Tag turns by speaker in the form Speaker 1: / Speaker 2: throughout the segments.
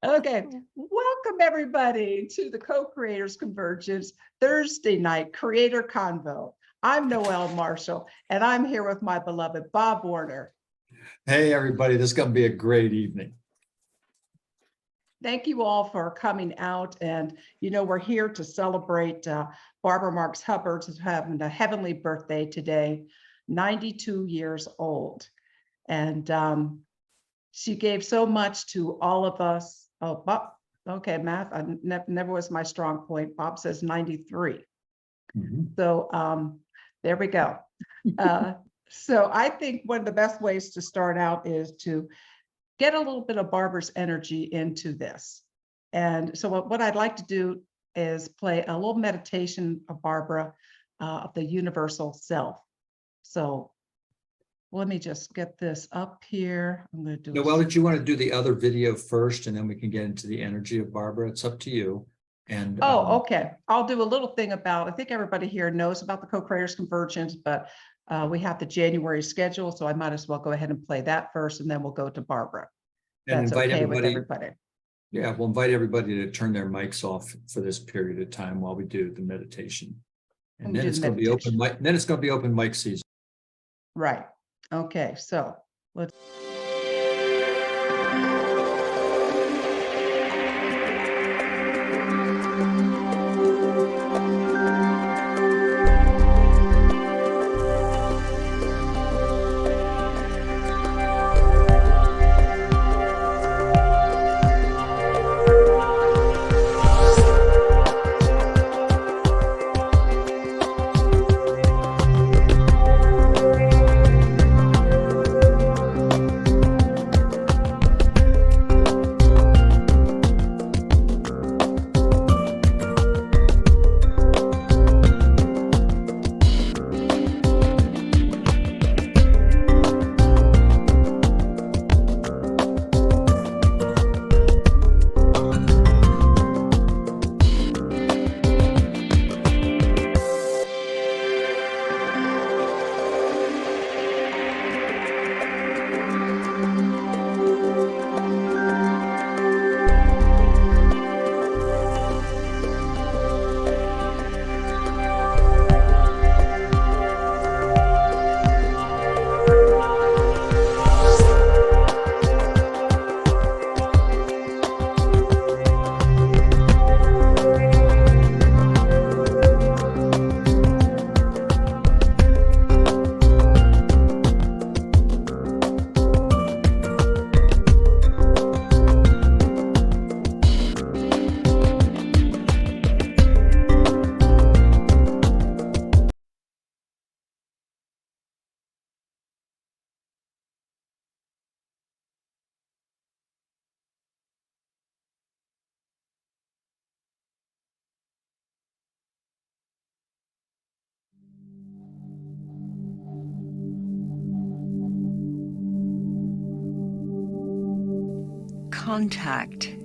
Speaker 1: Okay, welcome everybody to the Co-Creators Convergence Thursday night Creator Convo. I'm Noelle Marshall, and I'm here with my beloved Bob Warner.
Speaker 2: Hey, everybody, this is going to be a great evening.
Speaker 1: Thank you all for coming out. And, we're here to celebrate Barbara Marx Hubbard, who's having a heavenly birthday today, 92 years old. And she gave so much to all of us. Oh, Bob, okay, math, never was my strong point. Bob says 93. So there we go. So I think one of the best ways to start out is to get a little bit of Barbara's energy into this. And so what I'd like to do is play a little meditation of Barbara, of the universal self. So let me just get this up here. I'm going to do.
Speaker 2: Noelle, did you want to do the other video first, and then we can get into the energy of Barbara? It's up to you. And
Speaker 1: okay. I'll do a little thing about. I think everybody here knows about the Co-Creators Convergence, but we have the January schedule, so I might as well go ahead and play that first, and then we'll go to Barbara.
Speaker 2: And
Speaker 1: that's
Speaker 2: invite
Speaker 1: okay
Speaker 2: everybody.
Speaker 1: With everybody.
Speaker 2: Yeah, we'll invite everybody to turn their mics off for this period of time while we do the meditation. And then it's going to be open mic. Then it's going to be open mic season.
Speaker 1: Right. Okay. So let's.
Speaker 3: Contact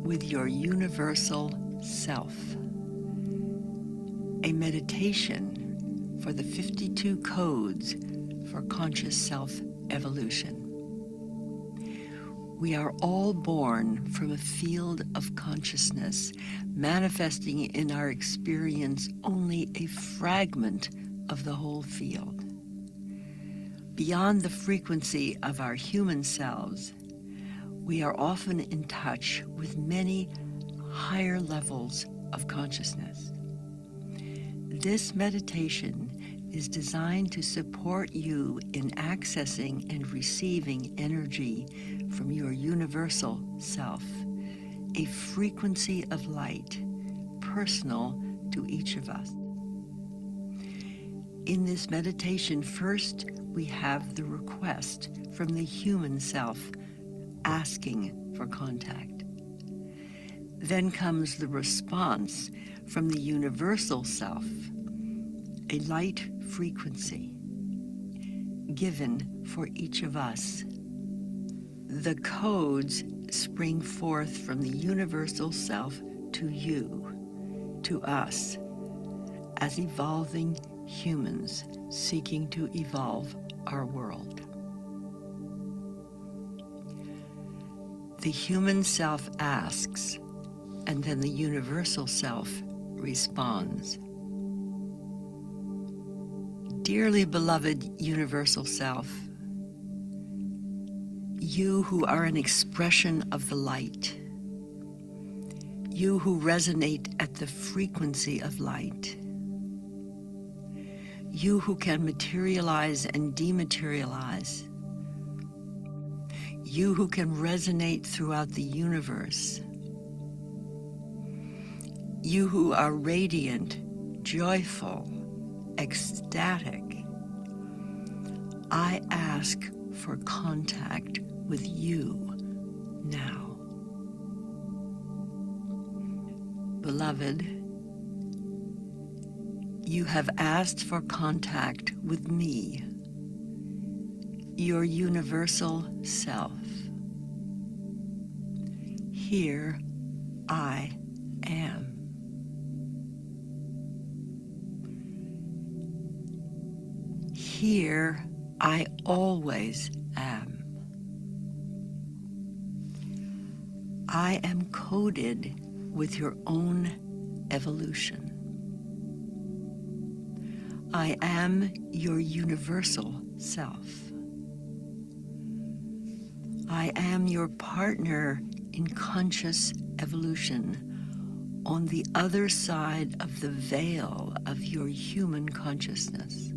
Speaker 3: with your universal self. A meditation for the 52 codes for conscious self-evolution. We are all born from a field of consciousness, manifesting in our experience only a fragment of the whole field. Beyond the frequency of our human selves, we are often in touch with many higher levels of consciousness. This meditation is designed to support you in accessing and receiving energy from your universal self, a frequency of light personal to each of us. In this meditation, first we have the request from the human self asking for contact. Then comes the response from the universal self, a light frequency given for each of us. The codes spring forth from the universal self to you, to us, as evolving humans seeking to evolve our world. The human self asks, and then the universal self responds. Dearly beloved universal self, you who are an expression of the light, you who resonate at the frequency of light, you who can materialize and dematerialize, you who can resonate throughout the universe, you who are radiant, joyful, ecstatic, I ask for contact with you now. Beloved, you have asked for contact with me, your universal self. Here I am. Here I always am. I am coded with your own evolution. I am your universal self. I am your partner in conscious evolution on the other side of the veil of your human consciousness,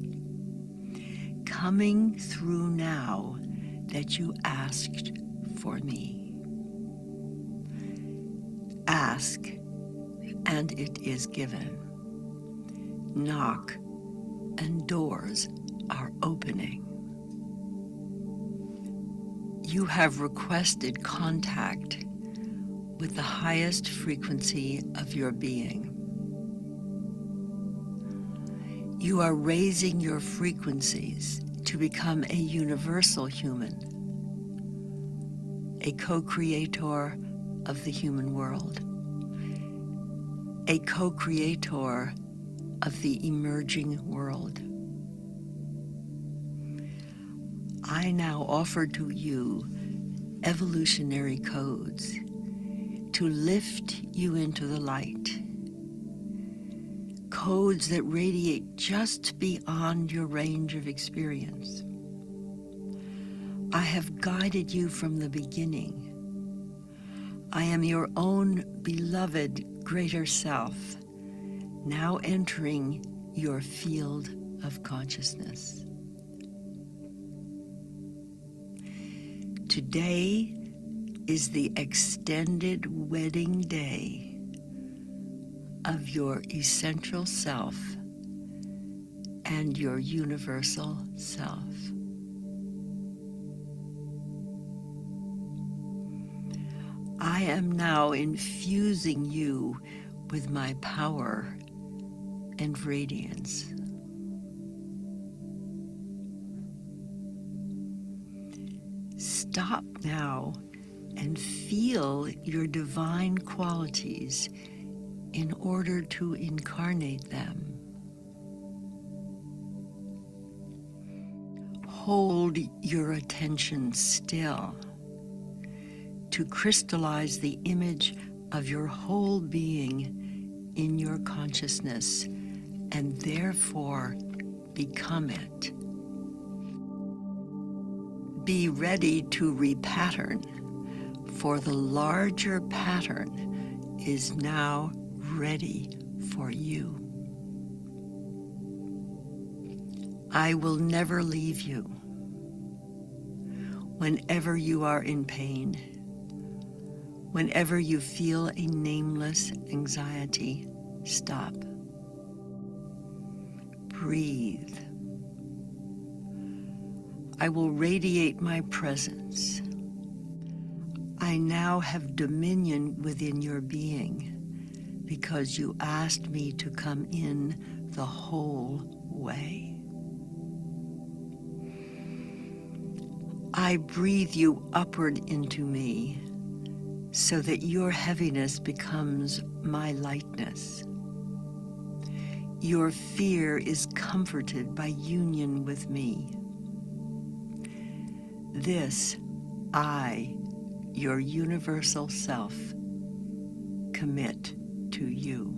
Speaker 3: coming through now that you asked for me. Ask, and it is given. Knock, and doors are opening. You have requested contact with the highest frequency of your being. You are raising your frequencies to become a universal human, a co-creator of the human world, a co-creator of the emerging world. I now offer to you evolutionary codes to lift you into the light, codes that radiate just beyond your range of experience. I have guided you from the beginning. I am your own beloved greater self, now entering your field of consciousness. Today is the extended wedding day of your essential self and your universal self. I am now infusing you with my power and radiance. Stop now and feel your divine qualities in order to incarnate them. Hold your attention still to crystallize the image of your whole being in your consciousness and therefore become it. Be ready to repattern, for the larger pattern is now ready for you. I will never leave you. Whenever you are in pain, whenever you feel a nameless anxiety, stop. Breathe. I will radiate my presence. I now have dominion within your being because you asked me to come in the whole way. I breathe you upward into me so that your heaviness becomes my lightness. Your fear is comforted by union with me. This, I, your universal self commit to you.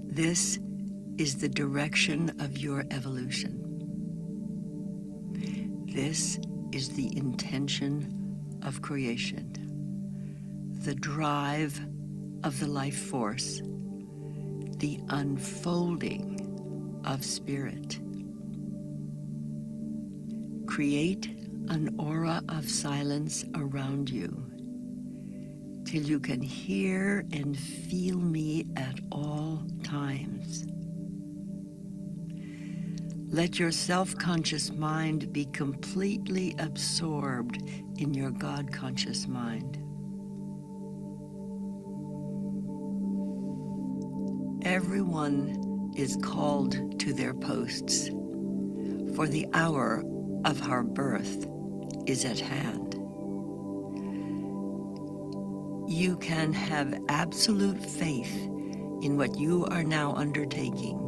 Speaker 3: This is the direction of your evolution. This is the intention of creation, the drive of the life force, the unfolding of spirit. Create an aura of silence around you till you can hear and feel me at all times. Let your self-conscious mind be completely absorbed in your God-conscious mind. Everyone is called to their posts, for the hour of our birth is at hand. You can have absolute faith in what you are now undertaking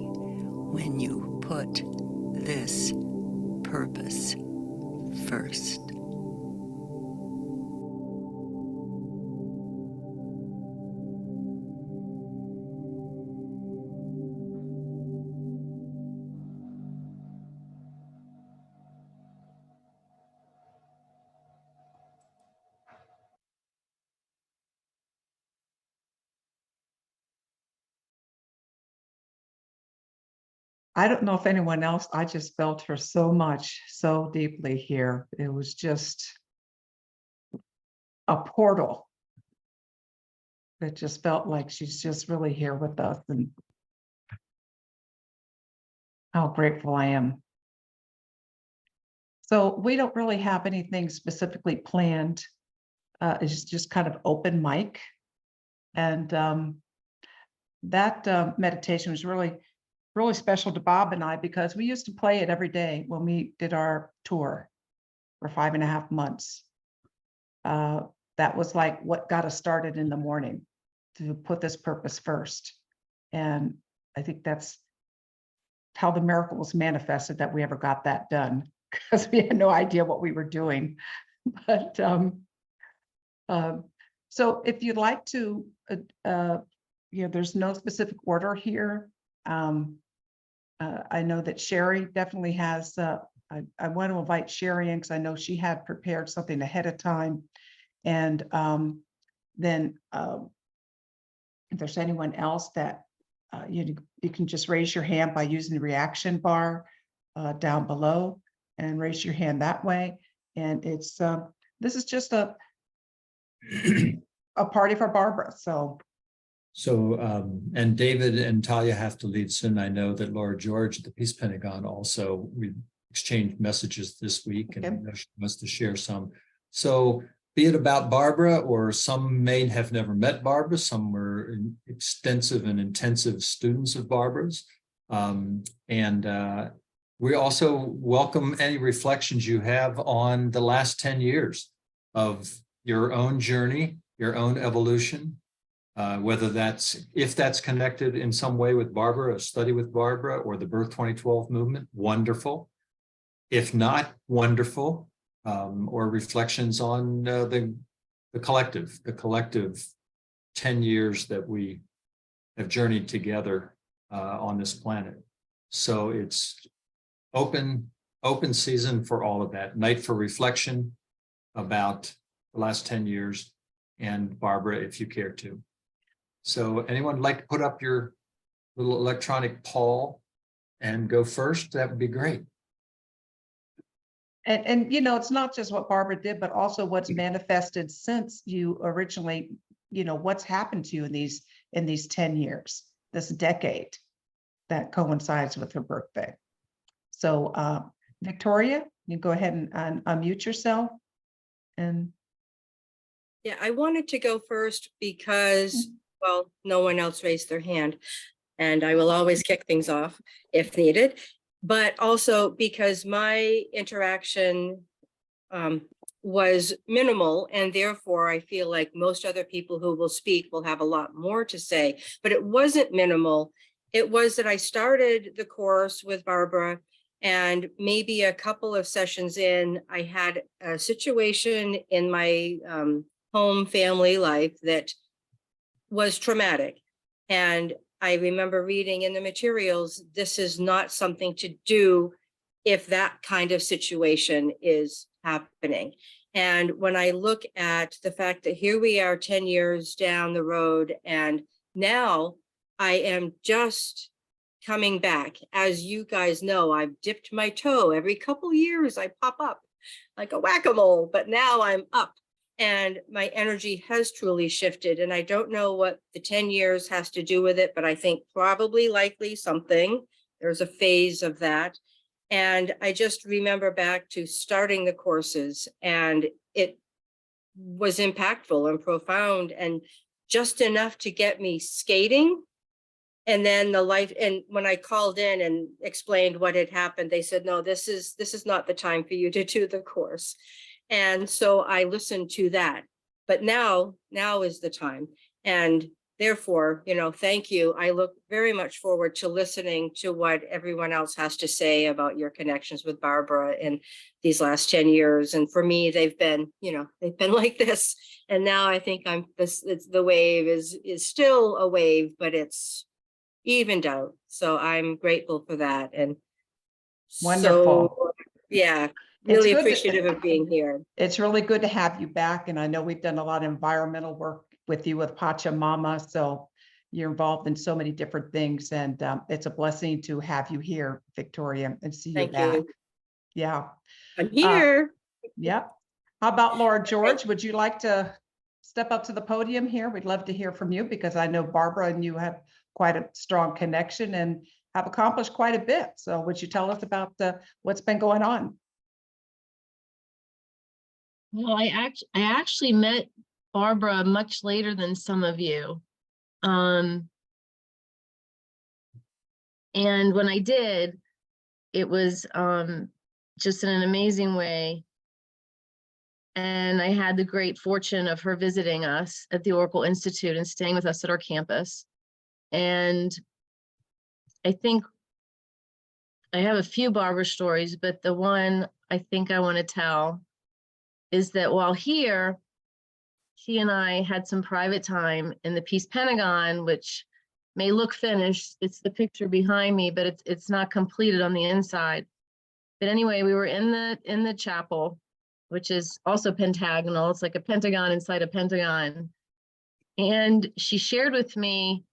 Speaker 3: when you put this purpose first.
Speaker 1: I don't know if anyone else, I just felt her so much, so deeply here. It was just a portal. It just felt like she's just really here with us, and how grateful I am. So we don't really have anything specifically planned. It's just kind of open mic. And that meditation was really special to Bob and I, because we used to play it every day when we did our tour for 5.5 months. That was like what got us started in the morning, to put this purpose first. And I think that's how the miracle was manifested, that we ever got that done, because we had no idea what we were doing. But so if you'd like to, there's no specific order here. I know that Sherry definitely has, I want to invite Sherry in because I know she had prepared something ahead of time. And then if there's anyone else that you can just raise your hand by using the reaction bar down below, and raise your hand that way. And it's this is just a party for Barbara.
Speaker 2: So, and David and Talia have to leave soon. I know that Laura George at the Peace Pentagon also, we exchanged messages this week, and I know she wants to share some. So be it about Barbara, or some may have never met Barbara, some were extensive and intensive students of Barbara's. We also welcome any reflections you have on the last 10 years of your own journey, your own evolution. Whether if that's connected in some way with Barbara, a study with Barbara, or the Birth 2012 movement, wonderful. If not, wonderful. Or reflections on the collective 10 years that we have journeyed together on this planet. So it's open season for all of that. Night for reflection about the last 10 years, and Barbara, if you care to. So anyone like to put up your little electronic poll and go first? That would be great.
Speaker 1: And it's not just what Barbara did, but also what's manifested since you originally, what's happened to you in these 10 years, this decade that coincides with her birthday. So Victoria, you go ahead and unmute yourself. And
Speaker 4: yeah, I wanted to go first because, well, no one else raised their hand, and I will always kick things off if needed, but also because my interaction was minimal, and therefore I feel like most other people who will speak will have a lot more to say, but it wasn't minimal. It was that I started the course with Barbara And maybe a couple of sessions in, I had a situation in my home family life that was traumatic. And I remember reading in the materials, this is not something to do if that kind of situation is happening. And when I look at the fact that here we are 10 years down the road, and now I am just coming back. As you guys know, I've dipped my toe. Every couple years I pop up like a whack-a-mole, but now I'm up and my energy has truly shifted. And I don't know what the 10 years has to do with it, but I think probably likely something. There's a phase of that. And I just remember back to starting the courses, and it was impactful and profound and just enough to get me skating. And then the life, and when I called in and explained what had happened, they said, no, this is not the time for you to do the course. And so I listened to that, but now is the time. And therefore, thank you. I look very much forward to listening to what everyone else has to say about your connections with Barbara in these last 10 years. And for me, they've been like this. And now I think the wave is still a wave, but it's evened out. So I'm grateful for that. And
Speaker 1: Wonderful.
Speaker 4: so, yeah,
Speaker 1: It's
Speaker 4: really
Speaker 1: good
Speaker 4: appreciative of being here.
Speaker 1: It's really good to have you back. And I know we've done a lot of environmental work with you with Pachamama. So you're involved in so many different things. And it's a blessing to have you here, Victoria, and see you
Speaker 4: Thank
Speaker 1: back.
Speaker 4: you.
Speaker 1: Yeah.
Speaker 4: I'm here.
Speaker 1: Yep. How about Laura George? Would you like to step up to the podium here? We'd love to hear from you because I know Barbara and you have quite a strong connection and have accomplished quite a bit. So would you tell us about what's been going on?
Speaker 5: Well, I actually met Barbara much later than some of you. And when I did, it was just in an amazing way. And I had the great fortune of her visiting us at the Oracle Institute and staying with us at our campus. And I think I have a few Barbara stories, but the one I think I want to tell is that while here, she and I had some private time in the Peace Pentagon, which may look finished. It's the picture behind me, but it's not completed on the inside. But anyway, we were in the chapel, which is also pentagonal. It's like a pentagon inside a pentagon. And she shared with me,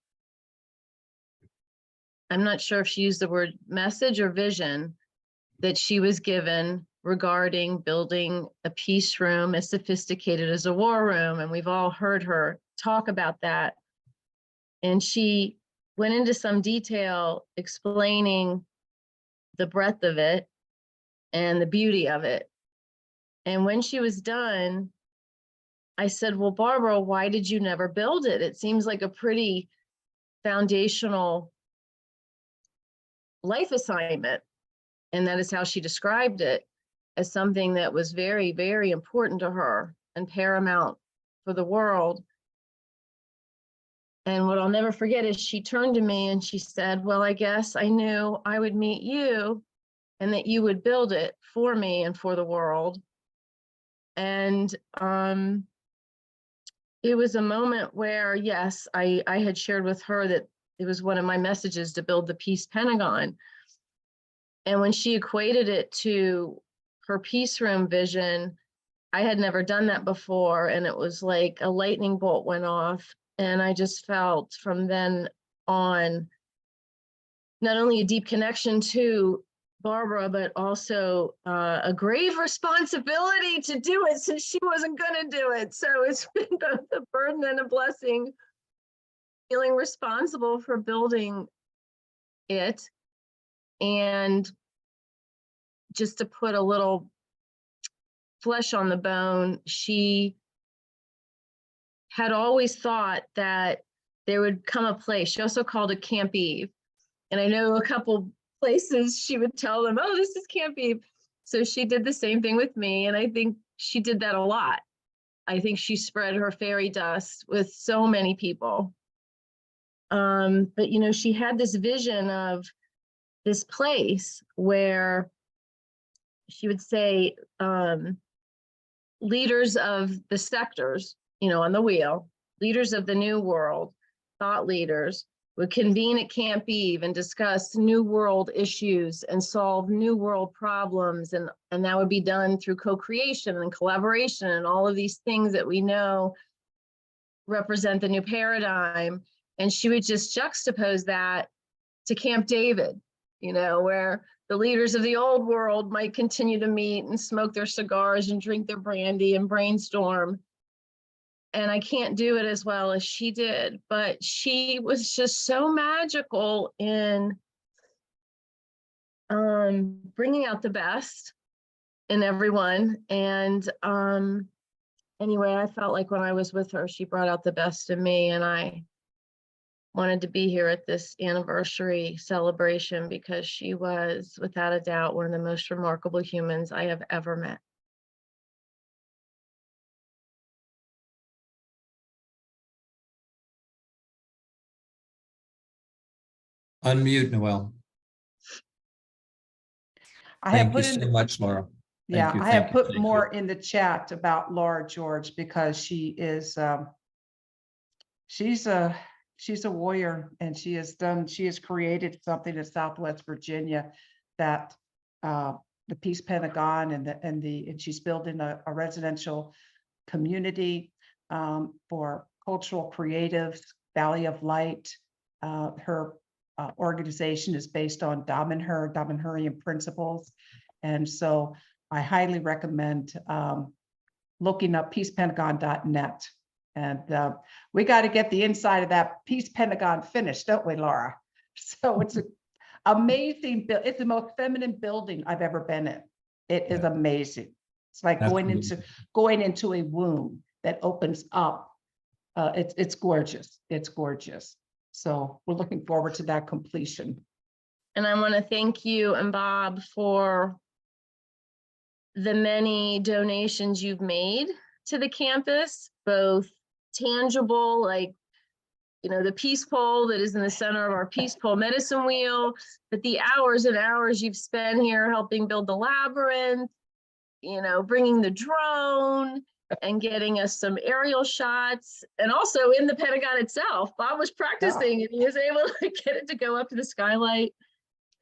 Speaker 5: I'm not sure if she used the word message or vision, that she was given regarding building a peace room as sophisticated as a war room. And we've all heard her talk about that. And she went into some detail explaining the breadth of it and the beauty of it. And when she was done, I said, well, Barbara, why did you never build it? It seems like a pretty foundational life assignment. And that is how she described it, as something that was very, very important to her and paramount for the world. And what I'll never forget is she turned to me and she said, well, I guess I knew I would meet you and that you would build it for me and for the world. And it was a moment where, yes, I had shared with her that it was one of my messages to build the Peace Pentagon. And when she equated it to her peace room vision, I had never done that before. And it was like a lightning bolt went off. And I just felt from then on, not only a deep connection to Barbara, but also a grave responsibility to do it since she wasn't going to do it. So it's been both a burden and a blessing, feeling responsible for building it. And just to put a little flesh on the bone, she had always thought that there would come a place. She also called it Camp Eve. And I know a couple places she would tell them, oh, this is Camp Eve. So she did the same thing with me. And I think she did that a lot. I think she spread her fairy dust with so many people. But, she had this vision of this place where she would say, leaders of the sectors, on the wheel, leaders of the new world, thought leaders, would convene at Camp Eve and discuss new world issues and solve new world problems. And that would be done through co-creation and collaboration and all of these things that we know represent the new paradigm. And she would just juxtapose that to Camp David, where the leaders of the old world might continue to meet and smoke their cigars and drink their brandy and brainstorm. And I can't do it as well as she did, but she was just so magical in bringing out the best in everyone. And anyway, I felt like when I was with her, she brought out the best in me, and I wanted to be here at this anniversary celebration because she was, without a doubt, one of the most remarkable humans I have ever met.
Speaker 2: Unmute, Noel.
Speaker 1: I have
Speaker 2: Thank you
Speaker 1: put
Speaker 2: so
Speaker 1: in,
Speaker 2: much, Laura.
Speaker 1: yeah,
Speaker 2: Thank you,
Speaker 1: I
Speaker 2: thank
Speaker 1: have
Speaker 2: you,
Speaker 1: put
Speaker 2: thank you.
Speaker 1: more in the chat about Laura George because she is, she's a warrior, and she has created something in Southwest Virginia that the Peace Pentagon and she's building a residential community for cultural creatives, Valley of Light. Her organization is based on Davenhurian principles. And so I highly recommend looking up peacepentagon.net. And we got to get the inside of that Peace Pentagon finished, don't we, Laura? So it's an amazing build. It's the most feminine building I've ever been in. It is amazing. It's like going into a womb that opens up. It's gorgeous. It's gorgeous. So we're looking forward to that completion.
Speaker 5: And I want to thank you and Bob for the many donations you've made to the campus, both tangible, like, the peace pole that is in the center of our peace pole medicine wheel, but the hours and hours you've spent here helping build the labyrinth, bringing the drone and getting us some aerial shots, and also in the Pentagon itself. Bob was practicing and he was able to get it to go up to the skylight.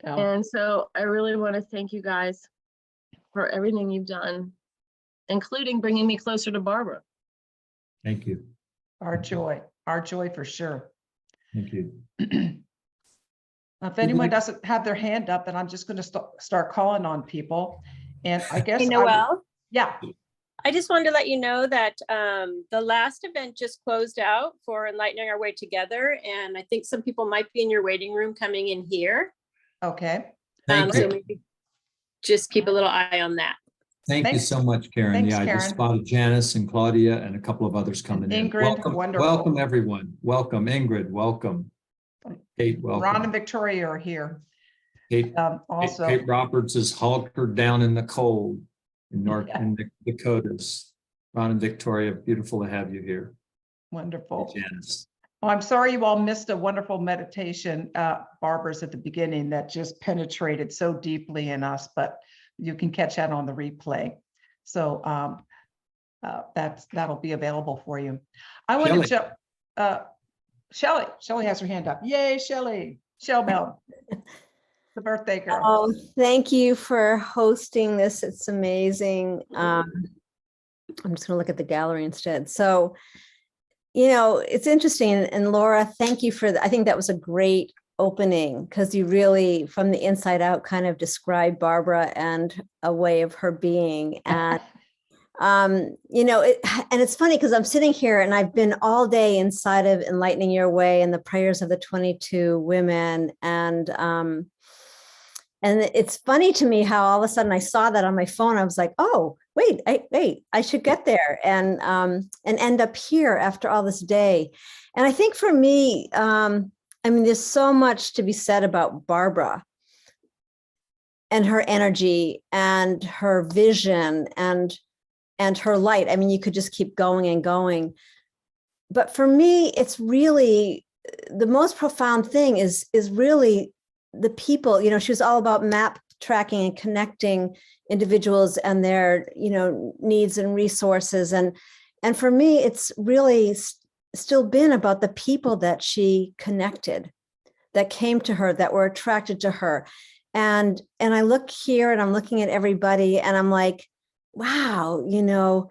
Speaker 1: Yeah.
Speaker 5: And so I really want to thank you guys for everything you've done, including bringing me closer to Barbara.
Speaker 2: Thank you.
Speaker 1: Our joy for sure.
Speaker 2: Thank you.
Speaker 1: If anyone doesn't have their hand up, then I'm just going to start calling on people. And I guess,
Speaker 6: Hey, Noel,
Speaker 1: yeah.
Speaker 6: I just wanted to let you know that the last event just closed out for Enlightening Our Way Together. And I think some people might be in your waiting room coming in here.
Speaker 1: Okay.
Speaker 2: Thank
Speaker 6: So
Speaker 2: you.
Speaker 6: maybe just keep a little eye on that.
Speaker 2: Thank you
Speaker 1: Thanks.
Speaker 2: so much, Karen.
Speaker 1: Thanks,
Speaker 2: Yeah, I just
Speaker 1: Karen.
Speaker 2: spotted Janice and Claudia and a couple of others coming in.
Speaker 1: Ingrid,
Speaker 2: Welcome,
Speaker 1: wonderful.
Speaker 2: welcome everyone. Welcome, Ingrid. Welcome. Kate, welcome.
Speaker 1: Ron and Victoria are here.
Speaker 2: Kate,
Speaker 1: Also,
Speaker 2: Kate Roberts is hunkered down in the cold in
Speaker 1: Yeah.
Speaker 2: in the Dakotas. Ron and Victoria, beautiful to have you here.
Speaker 1: wonderful.
Speaker 2: Janice.
Speaker 1: Oh, I'm sorry you all missed a wonderful meditation, Barbara's at the beginning, that just penetrated so deeply in us, but you can catch that on the replay. So that'll be available for you. I want to Shelley has her hand up. Yay, Shelley. Bell, the birthday girl.
Speaker 7: Oh, thank you for hosting this. It's amazing. I'm just going to look at the gallery instead. So, it's interesting. And Laura, thank you for I think that was a great opening, because you really, from the inside out, kind of described Barbara and a way of her being. And and it's funny because I'm sitting here and I've been all day inside of Enlightening Your Way and the prayers of the 22 women. And it's funny to me how all of a sudden I saw that on my phone. I was like, oh, wait, I should get there and end up here after all this day. And I think for me, there's so much to be said about Barbara and her energy and her vision and her light. You could just keep going and going. But for me, it's really the most profound thing is really the people, you know, she was all about map tracking and connecting individuals and their, you know, needs and resources. And for me, it's really still been about the people that she connected, that came to her, that were attracted to her. And I look here and I'm looking at everybody and I'm like, wow, you know,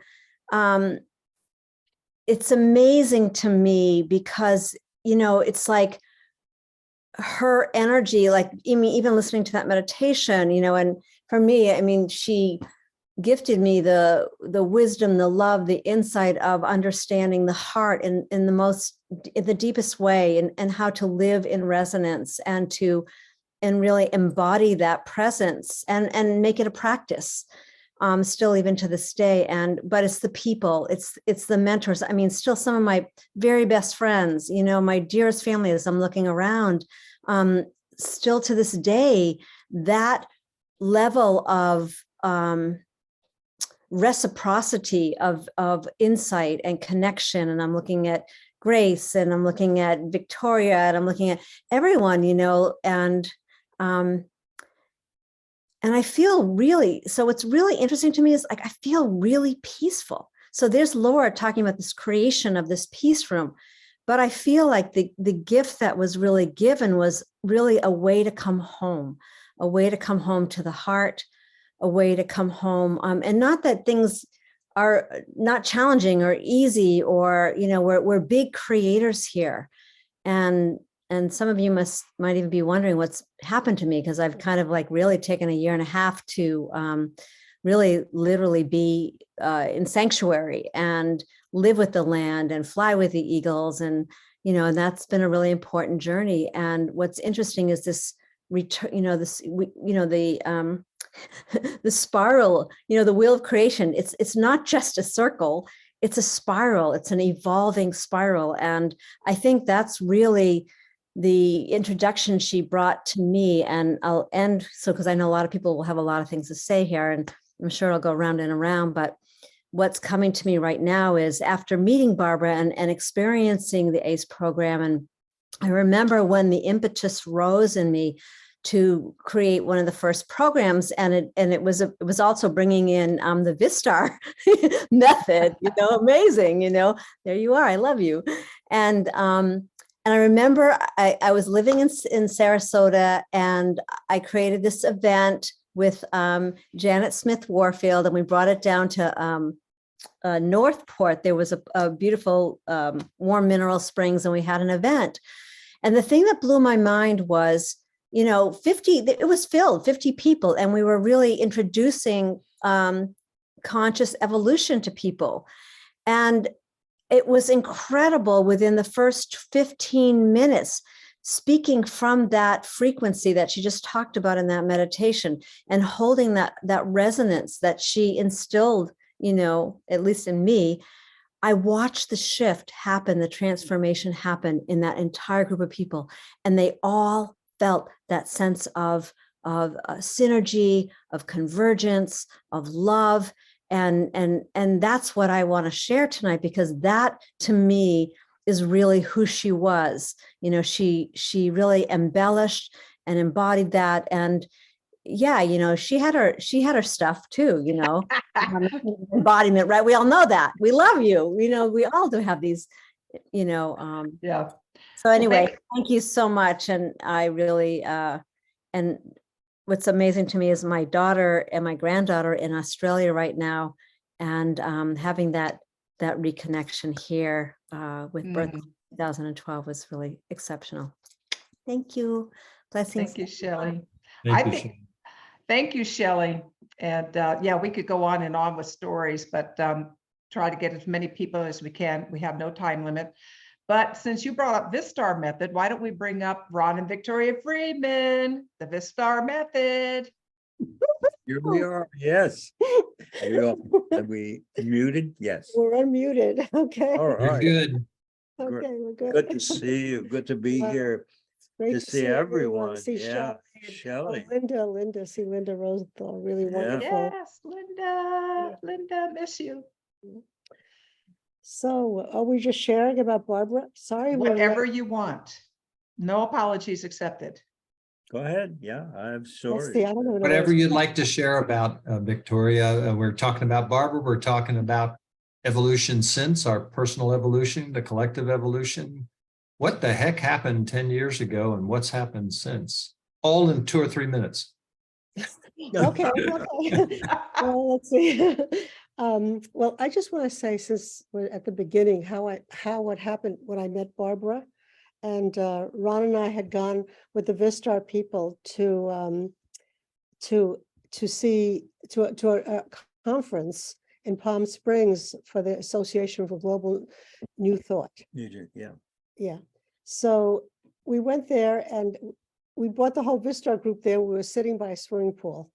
Speaker 7: it's amazing to me because, you know, it's like her energy, like even listening to that meditation, you know, and for me, I mean, she gifted me the wisdom, the love, the insight of understanding the heart in the deepest way, and how to live in resonance and really embody that presence and make it a practice. Still even to this day. But it's the people, it's the mentors. I mean, still some of my very best friends, you know, my dearest family, as I'm looking around, still to this day, that level of reciprocity of insight and connection. And I'm looking at Grace, and I'm looking at Victoria, and I'm looking at everyone, you know, and I feel really, so what's really interesting to me is like, I feel really peaceful. So there's Laura talking about this creation of this peace room, but I feel like the gift that was really given was really a way to come home, a way to come home to the heart, a way to come home. And not that things are not challenging or easy, or, you know, we're big creators here. And some of you might even be wondering what's happened to me, because I've kind of like really taken a year and a half to really literally be in sanctuary and live with the land and fly with the eagles. And, you know, and that's been a really important journey. And what's interesting is this return, you know, the spiral, you know, the wheel of creation. It's not just a circle, it's a spiral, it's an evolving spiral. And I think that's really the introduction she brought to me. And I'll end, so because I know a lot of people will have a lot of things to say here, and I'm sure it'll go round and around, but what's coming to me right now is after meeting Barbara and experiencing the ACE program. And I remember when the impetus rose in me to create one of the first programs, and it was also bringing in the Vistar method, you know, amazing, you know, there you are, I love you. And I remember I was living in Sarasota, and I created this event with Janet Smith Warfield, and we brought it down to Northport. There was a beautiful warm mineral springs, and we had an event. And the thing that blew my mind was, you know, it was filled, 50 people, and we were really introducing conscious evolution to people. And it was incredible within the first 15 minutes, speaking from that frequency that she just talked about in that meditation, and holding that resonance that she instilled, you know, at least in me. I watched the shift happen, the transformation happen in that entire group of people. And they all felt that sense of synergy, of convergence, of love. And that's what I want to share tonight, because that to me is really who she was. You know, she really embellished and embodied that. And yeah, you know, she had her stuff too, you know, embodiment, right? We all know that. We love you. You know, we all do have these, you know,
Speaker 1: Yeah.
Speaker 7: So anyway, thank you so much. And I really, and what's amazing to me is my daughter and my granddaughter in Australia right now, and having that reconnection here with Birth 2012 was really exceptional. Thank you. Blessings.
Speaker 1: Thank you, Shelley.
Speaker 2: Thank you,
Speaker 1: Shelley. And yeah, we could go on and on with stories, but try to get as many people as we can. We have no time limit. But since you brought up Vistar method, why don't we bring up Ron and Victoria Friedman, the Vistar method.
Speaker 8: Here we are. Yes. Are we muted? Yes.
Speaker 9: We're unmuted. Okay.
Speaker 8: All
Speaker 2: You're
Speaker 8: right.
Speaker 2: good.
Speaker 9: Okay, we're good.
Speaker 8: Good to see you. Good to be here.
Speaker 9: Great
Speaker 8: to see everyone.
Speaker 9: See
Speaker 8: Yeah,
Speaker 9: Shelley.
Speaker 8: Shelley.
Speaker 9: Linda, see Linda Rosenthal, really wonderful.
Speaker 1: Yes, Linda, miss you.
Speaker 9: So are we just sharing about Barbara? Sorry.
Speaker 1: Whatever you want. No apologies accepted.
Speaker 8: Go ahead. Yeah, I have
Speaker 9: Let's
Speaker 8: stories.
Speaker 9: see, I don't know. what it
Speaker 2: Whatever
Speaker 9: is.
Speaker 2: you'd like to share about Victoria. We're talking about Barbara. We're talking about evolution since, our personal evolution, the collective evolution. What the heck happened 10 years ago and what's happened since? All in 2 or 3 minutes.
Speaker 9: Okay, okay. Well, let's see. Well, I just want to say, since we're at the beginning, what happened when I met Barbara. And Ron and I had gone with the Vistar people to a conference in Palm Springs for the Association for Global New Thought.
Speaker 8: Yeah.
Speaker 9: Yeah. So we went there and we brought the whole Vistar group there. We were sitting by a swimming pool.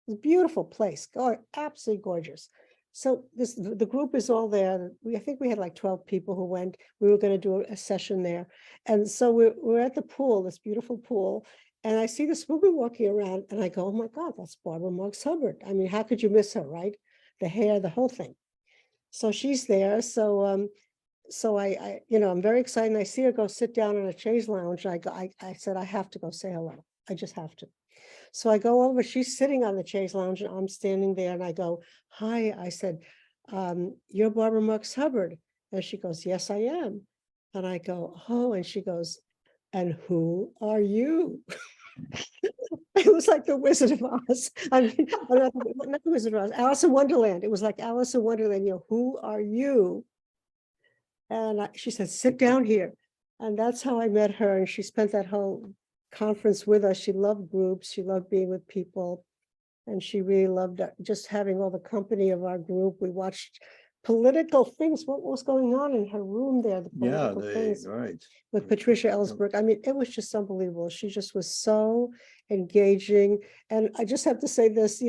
Speaker 9: It was a beautiful place, absolutely gorgeous. So the group is all there. I think we had like 12 people who went. We were going to do a session there. And so we're at the pool, this beautiful pool. And I see this woman walking around and I go, oh my God, that's Barbara Marx Hubbard. I mean, how could you miss her, right? The hair, the whole thing. So she's there. So I I'm very excited. And I see her go sit down in a chaise lounge. I said, I have to go say hello. I just have to. So I go over, she's sitting on the chaise lounge and I'm standing there and I go, hi, I said, you're Barbara Marx Hubbard. And she goes, yes, I am. And I go, oh, and she goes, and who are you? It was like the Wizard of Oz. I mean, not the Wizard of Oz, Alice in Wonderland. It was like Alice in Wonderland, who are you? And she said, sit down here. And that's how I met her. And she spent that whole conference with us. She loved groups. She loved being with people. And she really loved just having all the company of our group. We watched political things. What was going on in her room there? The political things
Speaker 8: Right.
Speaker 9: with Patricia Ellsberg. I mean, it was just unbelievable. She just was so engaging. And I just have to say this,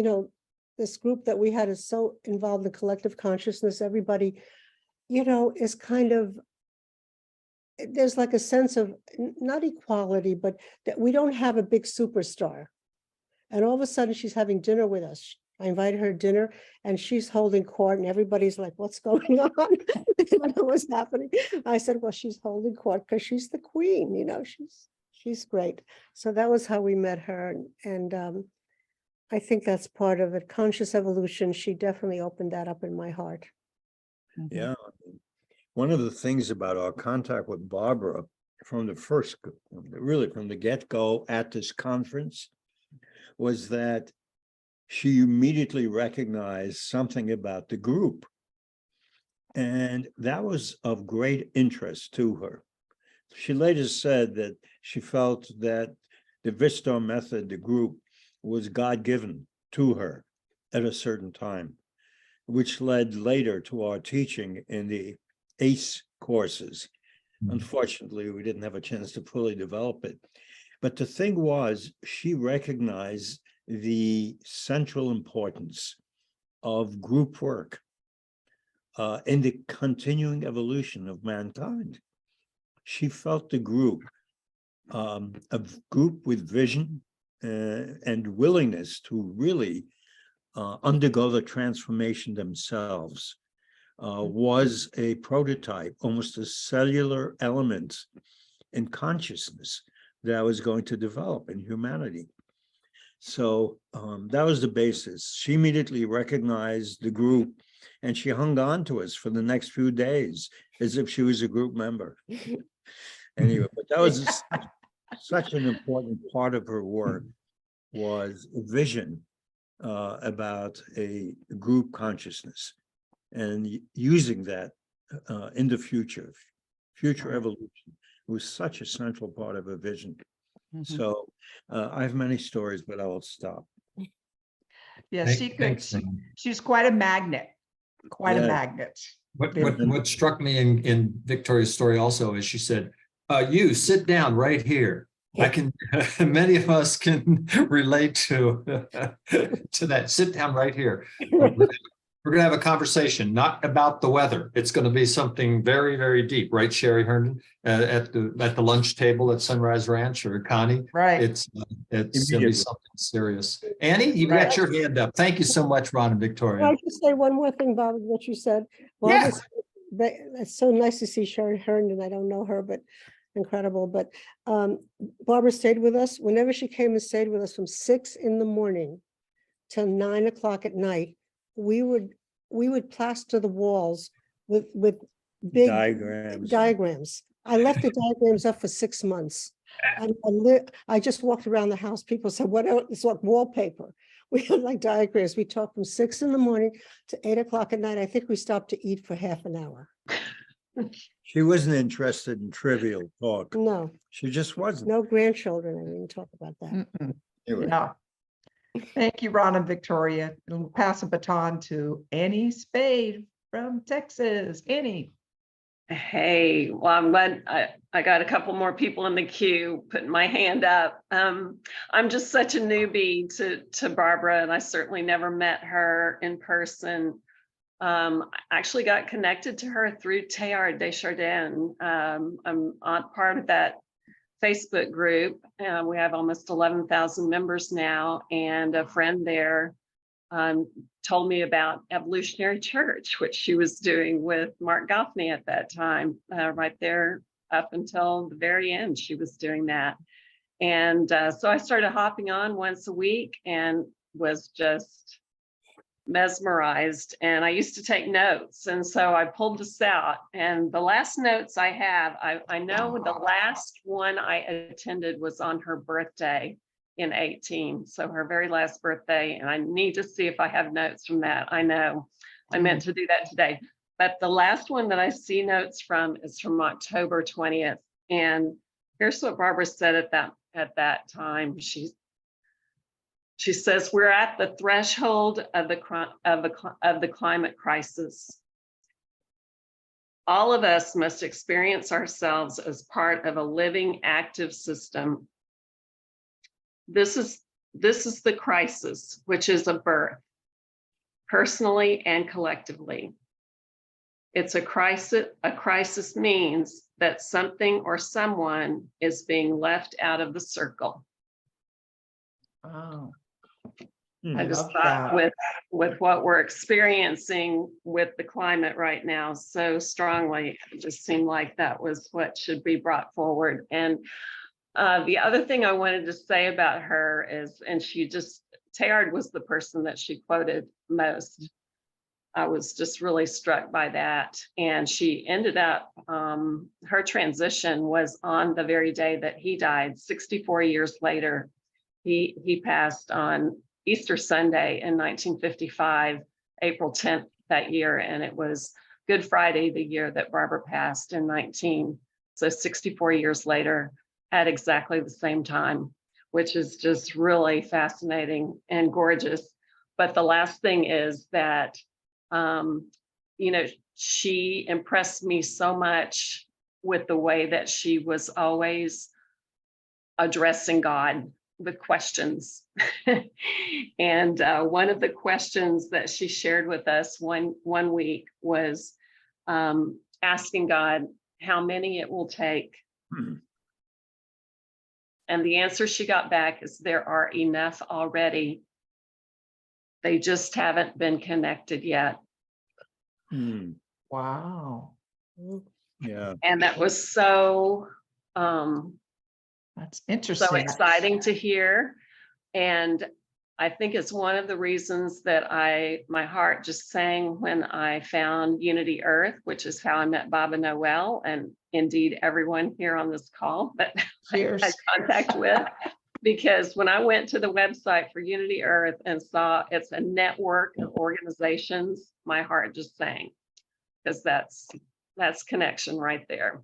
Speaker 9: this group that we had is so involved in collective consciousness. Everybody, is kind of, there's like a sense of not equality, but that we don't have a big superstar. And all of a sudden she's having dinner with us. I invited her to dinner and she's holding court and everybody's like, what's going on? They don't know what's happening. I said, well, she's holding court because she's the queen, she's great. So that was how we met her. And I think that's part of it. Conscious evolution, she definitely opened that up in my heart.
Speaker 8: Yeah. One of the things about our contact with Barbara from the get-go at this conference was that she immediately recognized something about the group. And that was of great interest to her. She later said that she felt that the Vistar method, the group, was God-given to her at a certain time, which led later to our teaching in the ACE courses. Unfortunately, we didn't have a chance to fully develop it. But the thing was, she recognized the central importance of group work in the continuing evolution of mankind. She felt the group, a group with vision and willingness to really undergo the transformation themselves, was a prototype, almost a cellular element in consciousness that was going to develop in humanity. So that was the basis. She immediately recognized the group and she hung on to us for the next few days as if she was a group member. Anyway, but that was such an important part of her work, was vision about a group consciousness and using that in the future evolution. It was such a central part of her vision. So I have many stories, but I will stop.
Speaker 1: Yeah,
Speaker 2: Thanks.
Speaker 1: she's quite a magnet, a magnet.
Speaker 2: What struck me in Victoria's story also is she said, you sit down right here. I can, many of us can relate to that. Sit down right here. We're going to have a conversation, not about the weather. It's going to be something very, very deep, right, Sherry Herndon, at the lunch table at Sunrise Ranch, or Connie?
Speaker 1: Right.
Speaker 2: It's going to be something serious. Annie, you've got your hand up. Thank you so much, Ron and Victoria.
Speaker 9: Can I just say one more thing, Bob, what you said? Well, it's so nice to see Sherry Herndon. I don't know her, but incredible. But Barbara stayed with us whenever she came and stayed with us from 6 in the morning till 9 o'clock at night. We would plaster the walls with big diagrams. I left the diagrams up for 6 months. I just walked around the house. People said, "What else?" It's like wallpaper. We had like diagrams. We talked from 6 in the morning to 8 o'clock at night. I think we stopped to eat for half an hour.
Speaker 8: She wasn't interested in trivial talk.
Speaker 9: No,
Speaker 8: She just wasn't.
Speaker 9: no grandchildren. I didn't talk about that.
Speaker 1: Mm-mm.
Speaker 8: Anyway,
Speaker 1: Yeah. Thank you, Ron and Victoria. And we'll pass a baton to Annie Spade from Texas. Annie.
Speaker 10: Hey, well, I'm glad I got a couple more people in the queue putting my hand up. I'm just such a newbie to Barbara, and I certainly never met her in person. I actually got connected to her through Teilhard Desjardins. I'm on part of that Facebook group. We have almost 11,000 members now, and a friend there told me about Evolutionary Church, which she was doing with Mark Goffney at that time, right there up until the very end, she was doing that. And so I started hopping on once a week and was just mesmerized. And I used to take notes. And so I pulled this out. And the last notes I have, I know the last one I attended was on her birthday in 18. So her very last birthday. And I need to see if I have notes from that. I know I meant to do that today. But the last one that I see notes from is from October 20th. And here's what Barbara said at that time. She says, "We're at the threshold of the climate crisis. All of us must experience ourselves as part of a living, active system. This is the crisis, which is a birth, personally and collectively. It's a crisis. A crisis means that something or someone is being left out of the circle."
Speaker 1: Wow.
Speaker 10: I just
Speaker 1: love
Speaker 10: thought
Speaker 1: that.
Speaker 10: with what we're experiencing with the climate right now so strongly, it just seemed like that was what should be brought forward. And the other thing I wanted to say about her is, and Teilhard was the person that she quoted most. I was just really struck by that. And she ended up, her transition was on the very day that he died, 64 years later. He passed on Easter Sunday in 1955, April 10th that year. And it was Good Friday, the year that Barbara passed in 19. So 64 years later at exactly the same time, which is just really fascinating and gorgeous. But the last thing is that, she impressed me so much with the way that she was always addressing God with questions. And one of the questions that she shared with us one week was asking God how many it will take. And the answer she got back is, there are enough already. They just haven't been connected yet.
Speaker 1: Wow.
Speaker 8: Yeah.
Speaker 10: And that was so
Speaker 1: That's interesting.
Speaker 10: so exciting to hear. And I think it's one of the reasons that my heart just sang when I found Unity Earth, which is how I met Baba Noel, and indeed everyone here on this call that
Speaker 1: Cheers.
Speaker 10: I had contact with. Because when I went to the website for Unity Earth and saw it's a network of organizations, my heart just sang, because that's connection right there.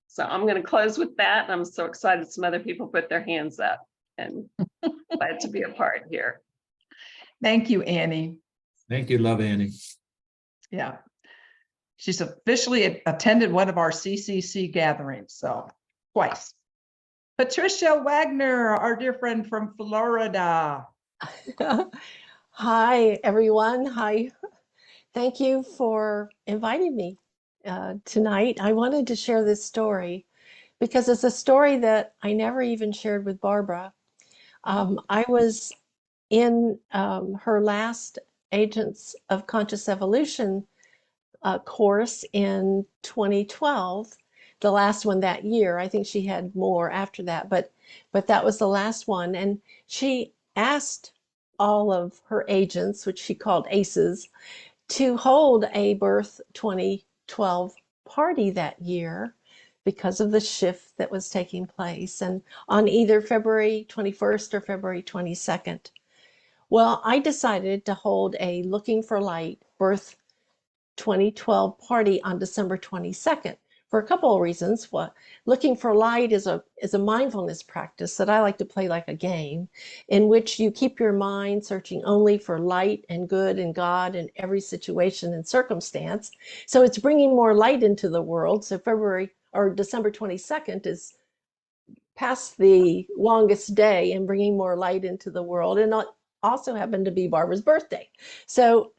Speaker 10: So I'm going to close with that. And I'm so excited some other people put their hands up, and glad to be a part here.
Speaker 1: Thank you, Annie.
Speaker 2: Thank you, love Annie.
Speaker 1: Yeah. She's officially attended one of our CCC gatherings, so twice. Patricia Wagner, our dear friend from Florida.
Speaker 11: Hi, everyone. Hi. Thank you for inviting me tonight. I wanted to share this story because it's a story that I never even shared with Barbara. I was in her last Agents of Conscious Evolution course in 2012. the last one that year. I think she had more after that, but that was the last one. And she asked all of her agents, which she called aces, to hold a birth 2012 party that year because of the shift that was taking place, and on either February 21st or February 22nd. Well, I decided to hold a Looking for Light birth 2012 party on December 22nd for a couple of reasons. What Looking for Light is a mindfulness practice that I like to play like a game, in which you keep your mind searching only for light and good and God in every situation and circumstance. So it's bringing more light into the world. So February or December 22nd is past the longest day and bringing more light into the world, and also happened to be Barbara's birthday. So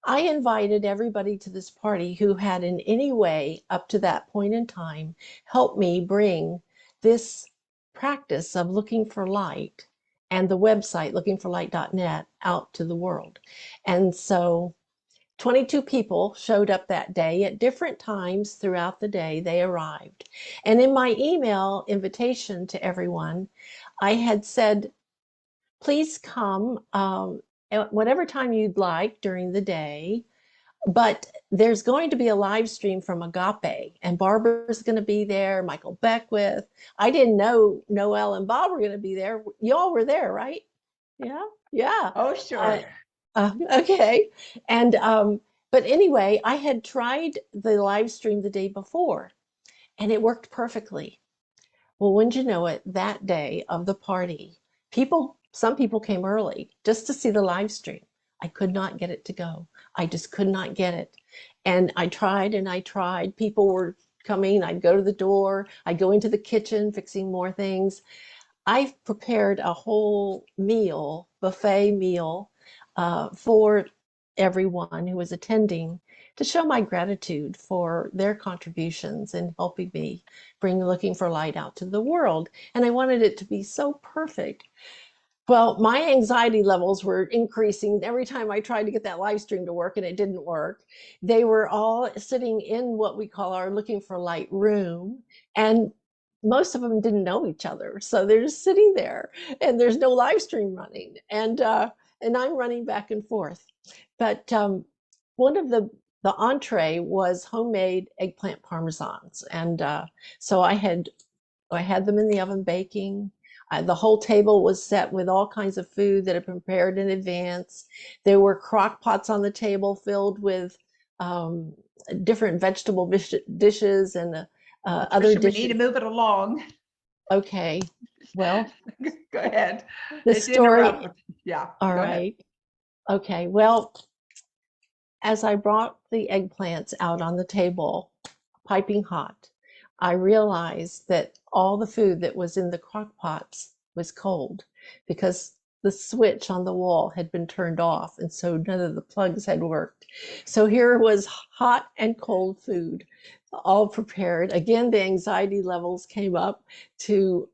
Speaker 11: I invited everybody to this party who had in any way up to that point in time helped me bring this practice of looking for light and the website lookingforlight.net out to the world. And so 22 people showed up that day at different times throughout the day. They arrived. And in my email invitation to everyone, I had said, please come at whatever time you'd like during the day, but there's going to be a live stream from Agape, and Barbara's going to be there, Michael Beckwith. I didn't know Noelle and Bob were going to be there. Y'all were there, right? Yeah, yeah.
Speaker 1: Oh, sure.
Speaker 11: Okay. And but anyway, I had tried the live stream the day before and it worked perfectly. Well, wouldn't you know it, that day of the party, some people came early just to see the live stream. I could not get it to go. I just could not get it. And I tried and I tried. People were coming. I'd go to the door. I'd go into the kitchen, fixing more things. I've prepared a whole meal, buffet meal, for everyone who was attending, to show my gratitude for their contributions in helping me bring Looking for Light out to the world. And I wanted it to be so perfect. Well, my anxiety levels were increasing every time I tried to get that live stream to work, and it didn't work. They were all sitting in what we call our Looking for Light room, and most of them didn't know each other. So they're just sitting there and there's no live stream running. And I'm running back and forth. But one of the entree was homemade eggplant parmesans. And so I had them in the oven baking. The whole table was set with all kinds of food that had prepared in advance. There were crock pots on the table filled with different vegetable dishes and other
Speaker 1: Tricia,
Speaker 11: dishes.
Speaker 1: we need to move it along.
Speaker 11: Okay, well,
Speaker 1: Go ahead.
Speaker 11: the
Speaker 1: It's
Speaker 11: story.
Speaker 1: interrupt. Yeah.
Speaker 11: All
Speaker 1: go ahead.
Speaker 11: right. Okay, well, as I brought the eggplants out on the table, piping hot, I realized that all the food that was in the crock pots was cold because the switch on the wall had been turned off, and so none of the plugs had worked. So here was hot and cold food, all prepared. Again, the anxiety levels came up to,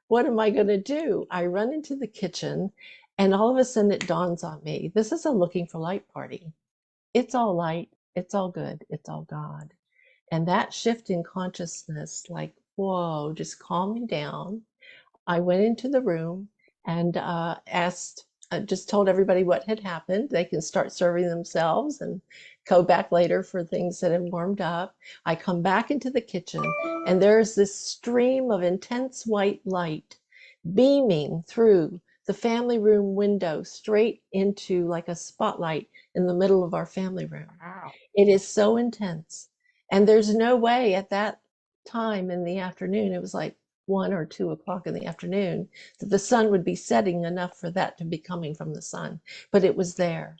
Speaker 11: what am I going to do? I run into the kitchen, and all of a sudden it dawns on me, this is a Looking for Light party. It's all light, it's all good, it's all God. And that shift in consciousness, like, whoa, just calm me down. I went into the room and just told everybody what had happened. They can start serving themselves and go back later for things that have warmed up. I come back into the kitchen and there's this stream of intense white light beaming through the family room window straight into like a spotlight in the middle of our family room.
Speaker 1: Wow.
Speaker 11: It is so intense. And there's no way at that time in the afternoon, it was like 1 or 2 o'clock in the afternoon, that the sun would be setting enough for that to be coming from the sun. But it was there.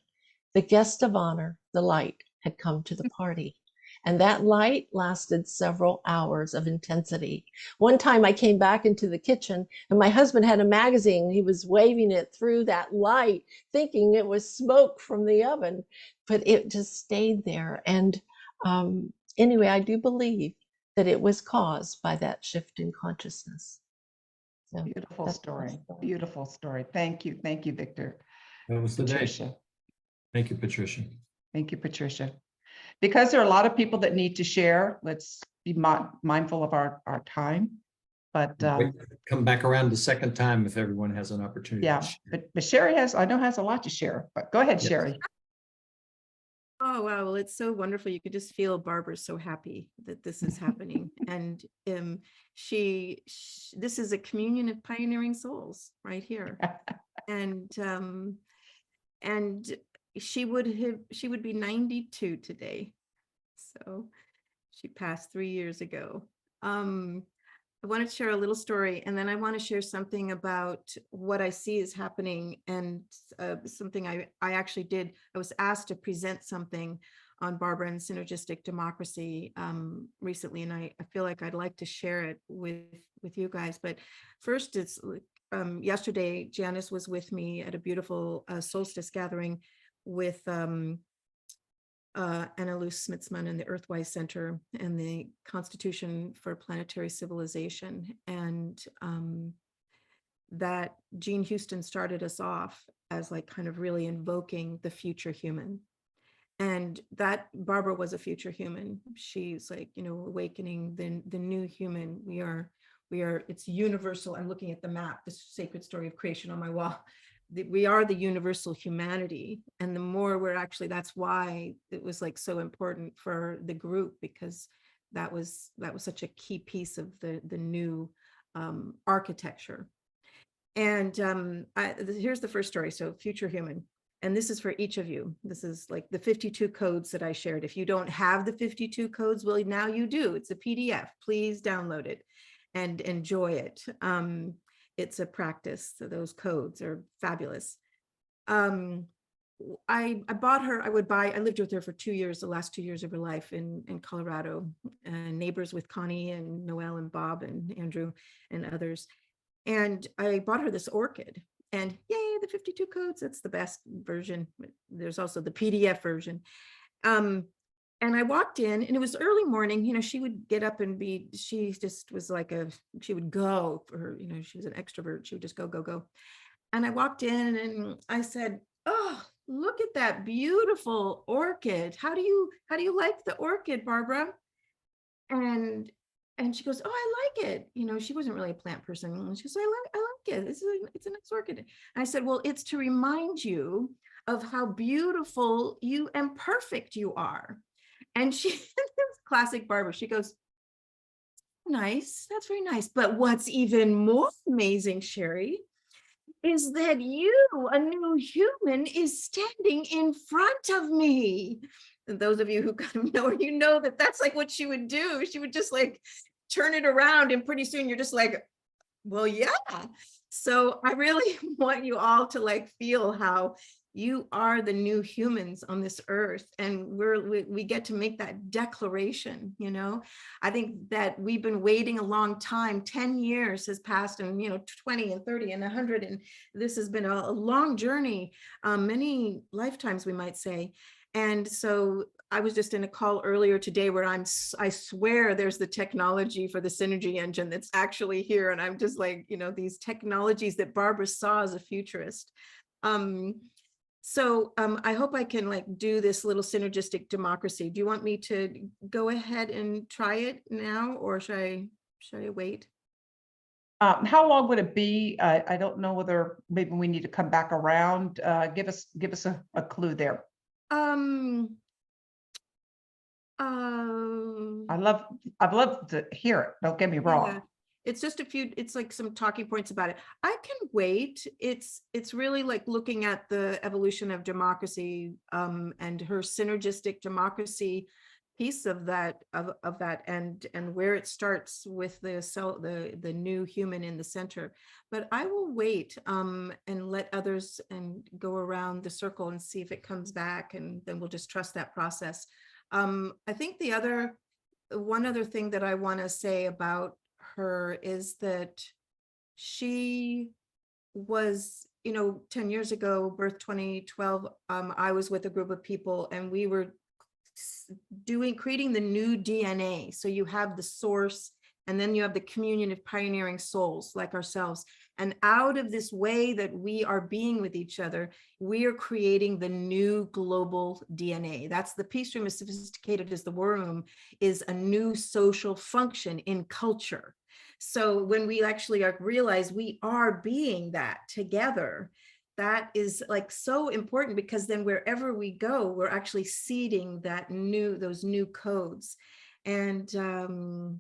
Speaker 11: The guest of honor, the light, had come to the party. And that light lasted several hours of intensity. One time I came back into the kitchen and my husband had a magazine. He was waving it through that light, thinking it was smoke from the oven, but it just stayed there. And anyway, I do believe that it was caused by that shift in consciousness. So
Speaker 1: Beautiful
Speaker 11: that's
Speaker 1: story.
Speaker 11: my story.
Speaker 1: Beautiful story. Thank you. Thank you, Victor.
Speaker 2: That was the day.
Speaker 1: Patricia.
Speaker 2: Thank you, Patricia.
Speaker 1: Thank you, Patricia. Because there are a lot of people that need to share, let's be mindful of our time. But
Speaker 2: Come back around the second time if everyone has an opportunity.
Speaker 1: yeah, but Sherry I know has a lot to share, but go ahead,
Speaker 2: Yes.
Speaker 1: Sherry.
Speaker 12: Oh, wow. Well, it's so wonderful. You could just feel Barbara's so happy that this is happening. And this is a communion of pioneering souls right here. And she would be 92 today. So she passed 3 years ago. I wanted to share a little story, and then I want to share something about what I see is happening, and something I actually did. I was asked to present something on Barbara and synergistic democracy recently, and I feel like I'd like to share it with you guys. But first, it's yesterday, Janice was with me at a beautiful solstice gathering with Anna Luce Smitsman and the Earthwise Center and the Constitution for Planetary Civilization. And that Jean Houston started us off as like kind of really invoking the future human. And that Barbara was a future human. She's like, you know, awakening the new human. We are, it's universal. I'm looking at the map, the sacred story of creation on my wall. We are the universal humanity, and the more we're actually, that's why it was like so important for the group, because that was such a key piece of the new architecture. And here's the first story. So future human, and this is for each of you. This is like the 52 codes that I shared. If you don't have the 52 codes, well, now you do. It's a PDF. Please download it and enjoy it. It's a practice. So those codes are fabulous. I bought her, I lived with her for 2 years, the last 2 years of her life in Colorado, neighbors with Connie and Noelle and Bob and Andrew and others. And I bought her this orchid, and yay, the 52 codes, that's the best version. There's also the PDF version. And I walked in, and it was early morning. You know, she would get up and she just was like she would go for her, you know, she was an extrovert. She would just go, go, go. And I walked in and I said, oh, look at that beautiful orchid. How do you like the orchid, Barbara? And she goes, oh, I like it. You know, she wasn't really a plant person. And she goes, I like it. It's a nice orchid. And I said, well, it's to remind you of how beautiful you and perfect you are. And she, classic Barbara, she goes, nice, that's very nice. But what's even more amazing, Sherry, is that you, a new human, is standing in front of me. And those of you who kind of know her, you know that that's like what she would do. She would just like turn it around, and pretty soon you're just like, well, yeah. So I really want you all to like feel how you are the new humans on this earth, and we get to make that declaration. You know, I think that we've been waiting a long time. 10 years has passed, and 20 and 30 and 100, and this has been a long journey, many lifetimes, we might say. And so I was just in a call earlier today where I swear there's the technology for the Synergy engine that's actually here, and I'm just like, these technologies that Barbara saw as a futurist. So I hope I can like do this little synergistic democracy. Do you want me to go ahead and try it now, or should I wait?
Speaker 1: How long would it be? I don't know whether maybe we need to come back around. Give us a clue there.
Speaker 12: I'd
Speaker 1: love to hear it. Don't get me wrong.
Speaker 12: Yeah. It's just it's like some talking points about it. I can wait. It's really like looking at the evolution of democracy and her synergistic democracy piece of that and where it starts with the new human in the center. But I will wait and let others and go around the circle and see if it comes back, and then we'll just trust that process. I think one other thing that I want to say about her is that she was, 10 years ago, birth 2012, I was with a group of people, and we were creating the new DNA. So you have the source, and then you have the communion of pioneering souls like ourselves. And out of this way that we are being with each other, we are creating the new global DNA. That's the peace room, as sophisticated as the war room, is a new social function in culture. So when we actually realize we are being that together, that is like so important, because then wherever we go, we're actually seeding those new codes. And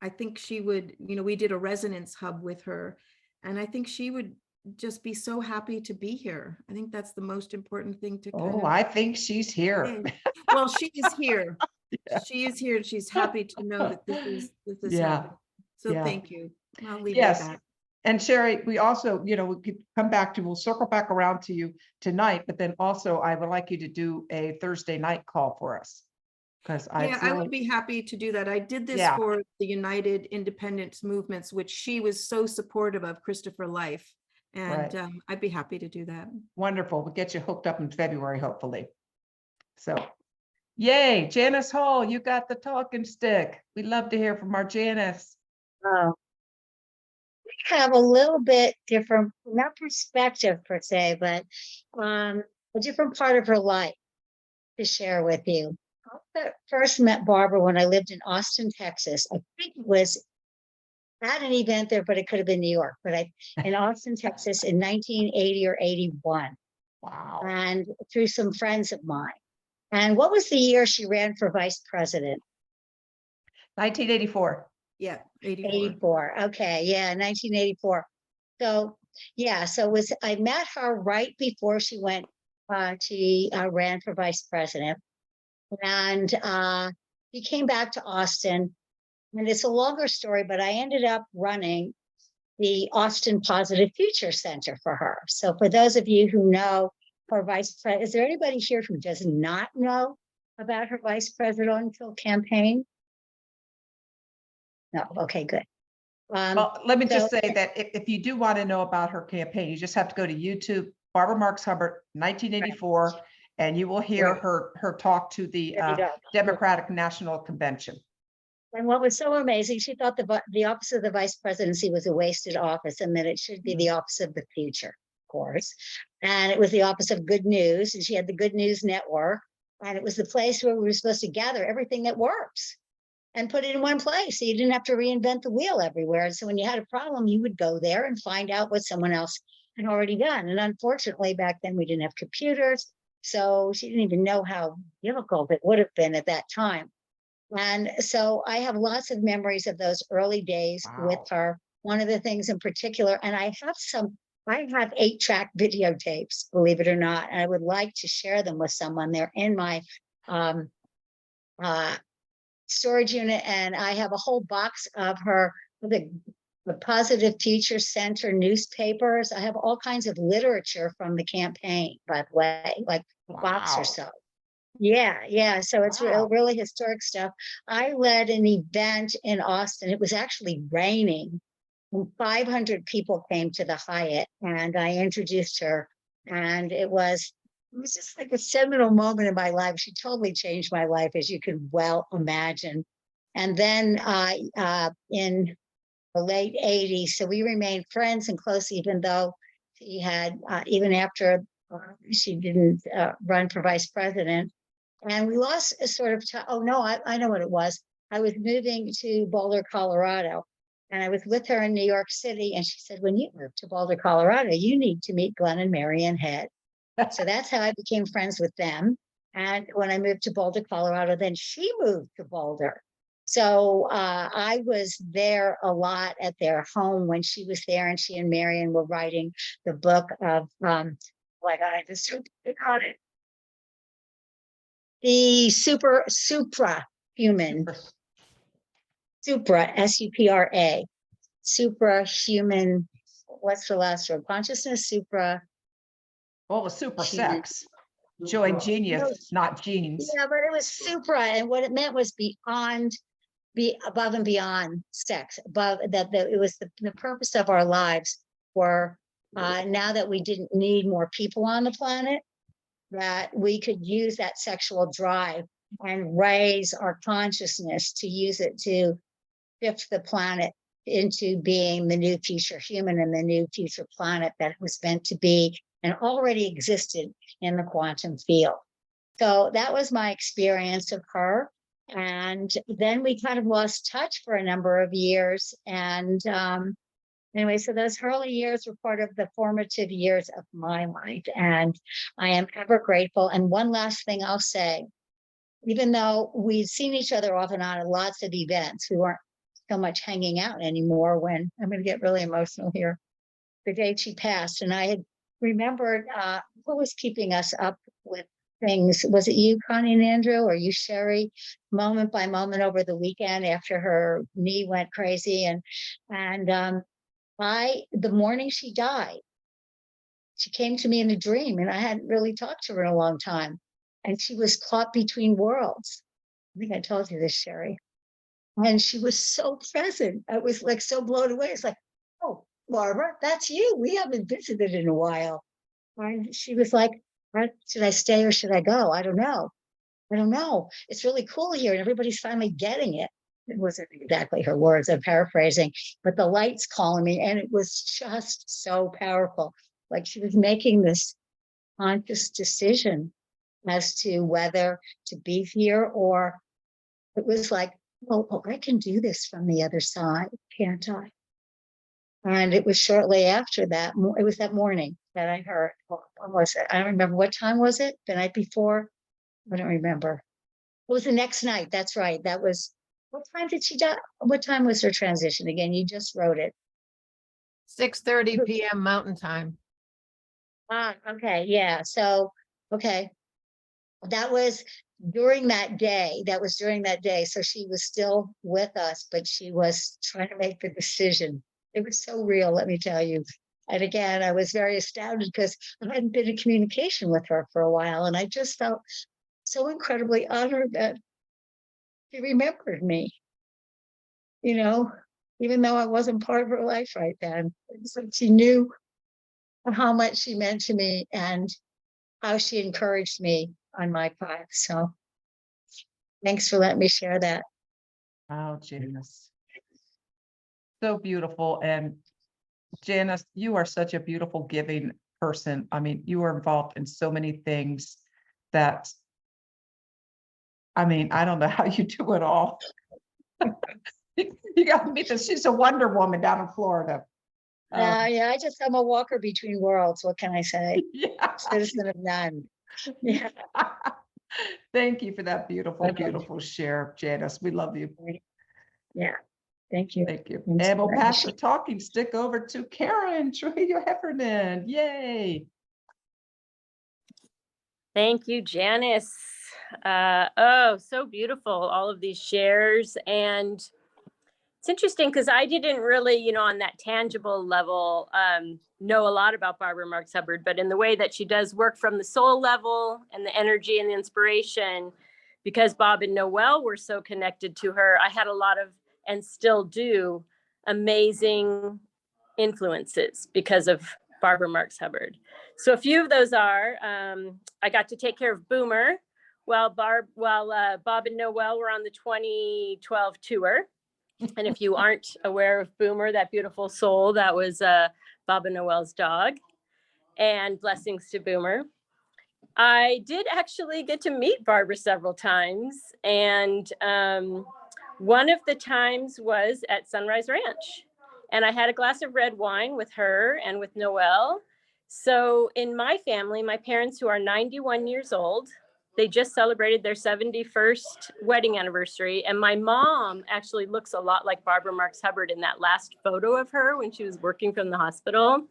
Speaker 12: I think she would, we did a resonance hub with her, and I think she would just be so happy to be here. I think that's the most important thing to kind
Speaker 1: Oh,
Speaker 12: of.
Speaker 1: I think she's here.
Speaker 12: Well, she is here.
Speaker 1: Yeah.
Speaker 12: She is here. She's happy to know that this is
Speaker 1: Yeah.
Speaker 12: happening. So
Speaker 1: Yeah.
Speaker 12: thank you. I'll leave it at
Speaker 1: Yes.
Speaker 12: that.
Speaker 1: And Sherry, we also, we could come back to, we'll circle back around to you tonight, but then also I would like you to do a Thursday night call for us. Because
Speaker 12: I
Speaker 1: feel
Speaker 12: would be happy to do that. I did this
Speaker 1: Yeah.
Speaker 12: for the United Independence Movements, which she was so supportive of, Christopher Life. And
Speaker 1: Right.
Speaker 12: I'd be happy to do that.
Speaker 1: Wonderful. We'll get you hooked up in February, hopefully. So, yay, Janice Hall, you got the talking stick. We'd love to hear from our Janice.
Speaker 13: Oh, we have a little bit different, not perspective per se, but a different part of her life to share with you. I first met Barbara when I lived in Austin, Texas. I think it was at an event there, but it could have been New York, but in Austin, Texas in 1980 or 81.
Speaker 1: Wow.
Speaker 13: And through some friends of mine. And what was the year she ran for vice president?
Speaker 1: 1984.
Speaker 12: Yeah, 84.
Speaker 13: 84. Okay, yeah, 1984. So yeah, I met her right before she went. She ran for vice president, and she came back to Austin. And it's a longer story, but I ended up running the Austin Positive Future Center for her. So for those of you who know her vice president, is there anybody here who does not know about her vice presidential campaign? No, okay, good.
Speaker 1: Well, let me just say that if you do want to know about her campaign, you just have to go to YouTube, Barbara Marx Hubbard, 1984, and you will hear
Speaker 13: Right.
Speaker 1: her talk to the
Speaker 13: There you go.
Speaker 1: Democratic National Convention.
Speaker 13: And what was so amazing, she thought the office of the vice presidency was a wasted office and that it should be the office of the future, of course. And it was the office of good news. And she had the Good News Network. And it was the place where we were supposed to gather everything that works and put it in one place. So you didn't have to reinvent the wheel everywhere. And so when you had a problem, you would go there and find out what someone else had already done. And unfortunately, back then we didn't have computers. So she didn't even know how difficult it would have been at that time. And so I have lots of memories of those early days with her. One of the things in particular, and I have 8-track videotapes, believe it or not, and I would like to share them with someone. They're in my storage unit, and I have a whole box of the Positive Future Center newspapers. I have all kinds of literature from the campaign, by the way, like a box or so. Yeah. So it's really historic stuff. I led an event in Austin. It was actually raining. 500 people came to the Hyatt, and I introduced her. And it was just like a seminal moment in my life. She totally changed my life, as you can well imagine. And then in the late 80s, so we remained friends and close, even though she had, even after she didn't run for vice president. And we lost a sort of, oh no, I know what it was. I was moving to Boulder, Colorado, and I was with her in New York City. And she said, when you move to Boulder, Colorado, you need to meet Glenn and Marianne Head. So that's how I became friends with them. And when I moved to Boulder, Colorado, then she moved to Boulder. So I was there a lot at their home when she was there, and she and Marianne were writing the book of, I just got it. The supra human, S-U-P-R-A, suprahuman, what's the last word? Consciousness,
Speaker 1: Well, it was super sex. Join genius, not genes.
Speaker 13: Yeah, but it was supra, and what it meant was above and beyond sex, above that. It was the purpose of our lives were now that we didn't need more people on the planet, that we could use that sexual drive and raise our consciousness to use it to shift the planet into being the new future human and the new future planet that was meant to be and already existed in the quantum field. So that was my experience of her. And then we kind of lost touch for a number of years. And anyway, so those early years were part of the formative years of my life. And I am ever grateful. And one last thing I'll say, even though we'd seen each other off and on at lots of events, we weren't so much hanging out anymore. When I'm going to get really emotional here, the day she passed, and I had remembered what was keeping us up with things. Was it you, Connie and Andrew, or you, Sherry, moment by moment over the weekend after her knee went crazy? And the morning she died, she came to me in a dream, and I hadn't really talked to her in a long time. And she was caught between worlds. I think I told you this, Sherry. And she was so present. I was like so blown away. It's like, oh, Barbara, that's you. We haven't visited in a while. And she was like, should I stay or should I go? I don't know. I don't know. It's really cool here, and everybody's finally getting it. It wasn't exactly her words, I'm paraphrasing, but the light's calling me, and it was just so powerful. Like she was making this conscious decision as to whether to be here, or it was like, oh, I can do this from the other side, can't I? And it was shortly after that, it was that morning that I heard, when was it? I don't remember. What time was it? The night before? I don't remember. It was the next night. That's right. That was, what time did she die? What time was her transition? Again, you just wrote it.
Speaker 11: 6:30 p.m. Mountain Time.
Speaker 13: Ah, okay. Yeah. So, okay. That was during that day. That was during that day. So she was still with us, but she was trying to make the decision. It was so real, let me tell you. And again, I was very astounded because I hadn't been in communication with her for a while. And I just felt so incredibly honored that she remembered me, you know, even though I wasn't part of her life right then. It's like she knew how much she meant to me and how she encouraged me on my path. So thanks for letting me share that.
Speaker 1: Wow, Janice. So beautiful. And Janice, you are such a beautiful, giving person. I mean, you are involved in so many things that, I mean, I don't know how you do it all. You got to meet this. She's a Wonder Woman down in Florida.
Speaker 13: Yeah, I'm a walker between worlds. What can I say?
Speaker 1: Yeah.
Speaker 13: Citizen of none. Yeah.
Speaker 1: Thank you for that beautiful, beautiful share, Janice. We love you.
Speaker 13: Yeah. Thank you.
Speaker 1: Thank you.
Speaker 13: Thanks
Speaker 1: And we'll
Speaker 13: for
Speaker 1: pass
Speaker 13: that.
Speaker 1: the talking stick over to Karen Trujillo Heffernan. Yay.
Speaker 6: Thank you, Janice. Oh, so beautiful, all of these shares. And it's interesting because I didn't really, on that tangible level, know a lot about Barbara Marx Hubbard, but in the way that she does work from the soul level and the energy and the inspiration, because Bob and Noelle were so connected to her, I had a lot of, and still do, amazing influences because of Barbara Marx Hubbard. So a few of those are, I got to take care of Boomer while Bob and Noelle were on the 2012 tour. And if you aren't aware of Boomer, that beautiful soul, that was Bob and Noelle's dog. And blessings to Boomer. I did actually get to meet Barbara several times. And one of the times was at Sunrise Ranch. And I had a glass of red wine with her and with Noelle. So in my family, my parents, who are 91 years old, they just celebrated their 71st wedding anniversary. And my mom actually looks a lot like Barbara Marx Hubbard in that last photo of her when she was working from the hospital.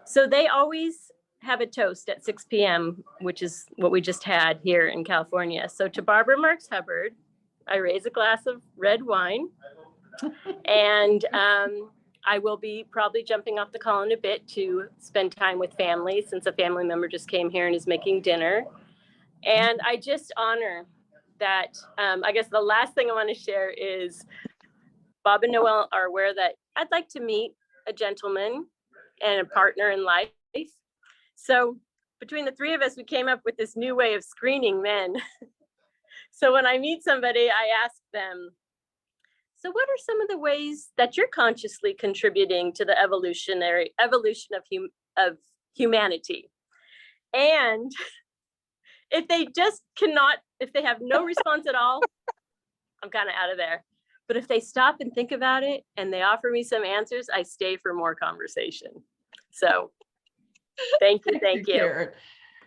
Speaker 6: So they always have a toast at 6 p.m., which is what we just had here in California. So to Barbara Marx Hubbard, I raise a glass of red wine. And I will be probably jumping off the call in a bit to spend time with family, since a family member just came here and is making dinner. And I just honor that. I guess the last thing I want to share is Bob and Noelle are aware that I'd like to meet a gentleman and a partner in life. So between the three of us, we came up with this new way of screening men. So when I meet somebody, I ask them, So what are some of the ways that you're consciously contributing to the evolution of humanity? And if they have no response at all, I'm kind of out of there. But if they stop and think about it and they offer me some answers, I stay for more conversation. So thank you.
Speaker 1: Karen.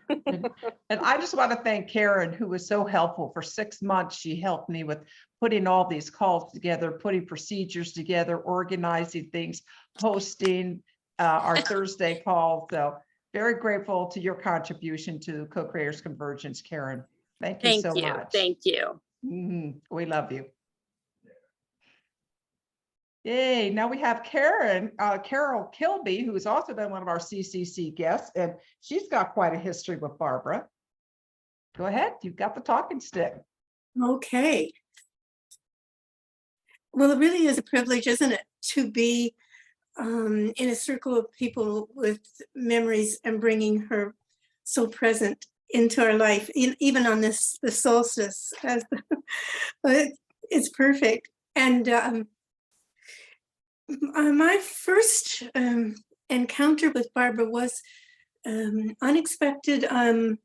Speaker 1: And I just want to thank Karen, who was so helpful. For 6 months. She helped me with putting all these calls together, putting procedures together, organizing things, hosting our Thursday call. So very grateful to your contribution to Co-Creators Convergence, Karen. Thank you so much.
Speaker 6: Thank you.
Speaker 1: We love you. Yay, now we have Carol Kilby, who's also been one of our CCC guests, and she's got quite a history with Barbara. Go ahead, you've got the talking stick.
Speaker 14: Okay. Well, it really is a privilege, isn't it, to be in a circle of people with memories and bringing her so present into our life, even on the solstice. But it's perfect. And my first encounter with Barbara was unexpected. I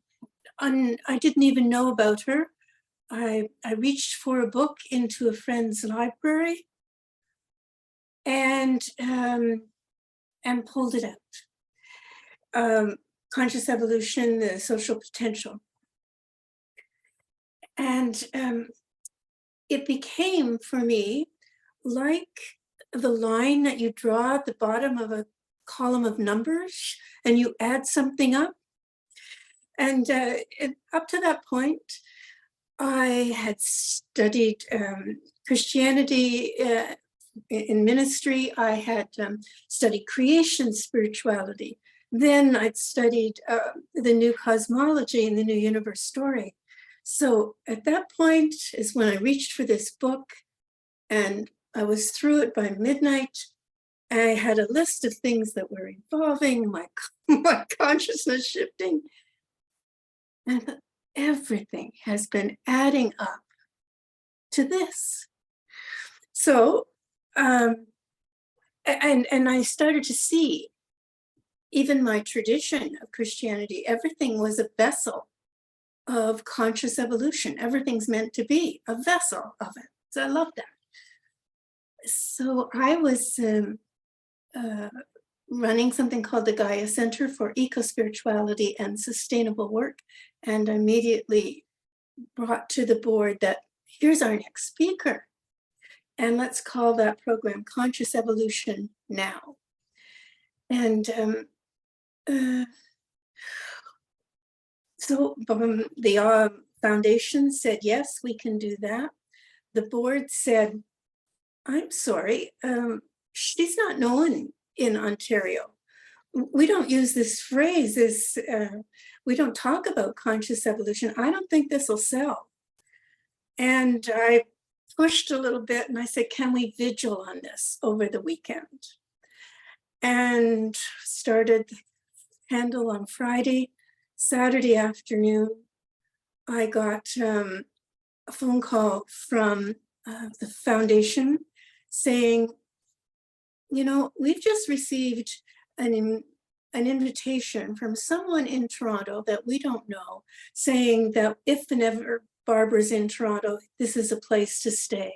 Speaker 14: didn't even know about her. I reached for a book into a friend's library and pulled it out. Conscious Evolution, the Social Potential. And it became for me like the line that you draw at the bottom of a column of numbers and you add something up. And up to that point, I had studied Christianity in ministry. I had studied creation spirituality. Then I'd studied the new cosmology and the new universe story. So at that point is when I reached for this book, and I was through it by midnight. I had a list of things that were evolving, my consciousness shifting, and everything has been adding up to this. So, and I started to see even my tradition of Christianity, everything was a vessel of conscious evolution. Everything's meant to be a vessel of it. So I love that. So I was running something called the Gaia Center for Eco-Spirituality and Sustainable Work. And I immediately brought to the board that here's our next speaker. And let's call that program Conscious Evolution Now. And so the foundation said, yes, we can do that. The board said, I'm sorry, she's not known in Ontario. We don't use this phrase, we don't talk about conscious evolution. I don't think this will sell. And I pushed a little bit and I said, can we vigil on this over the weekend? And started candle on Friday. Saturday afternoon, I got a phone call from the foundation saying, you know, we've just received an invitation from someone in Toronto that we don't know, saying that if and ever Barbara's in Toronto, this is a place to stay.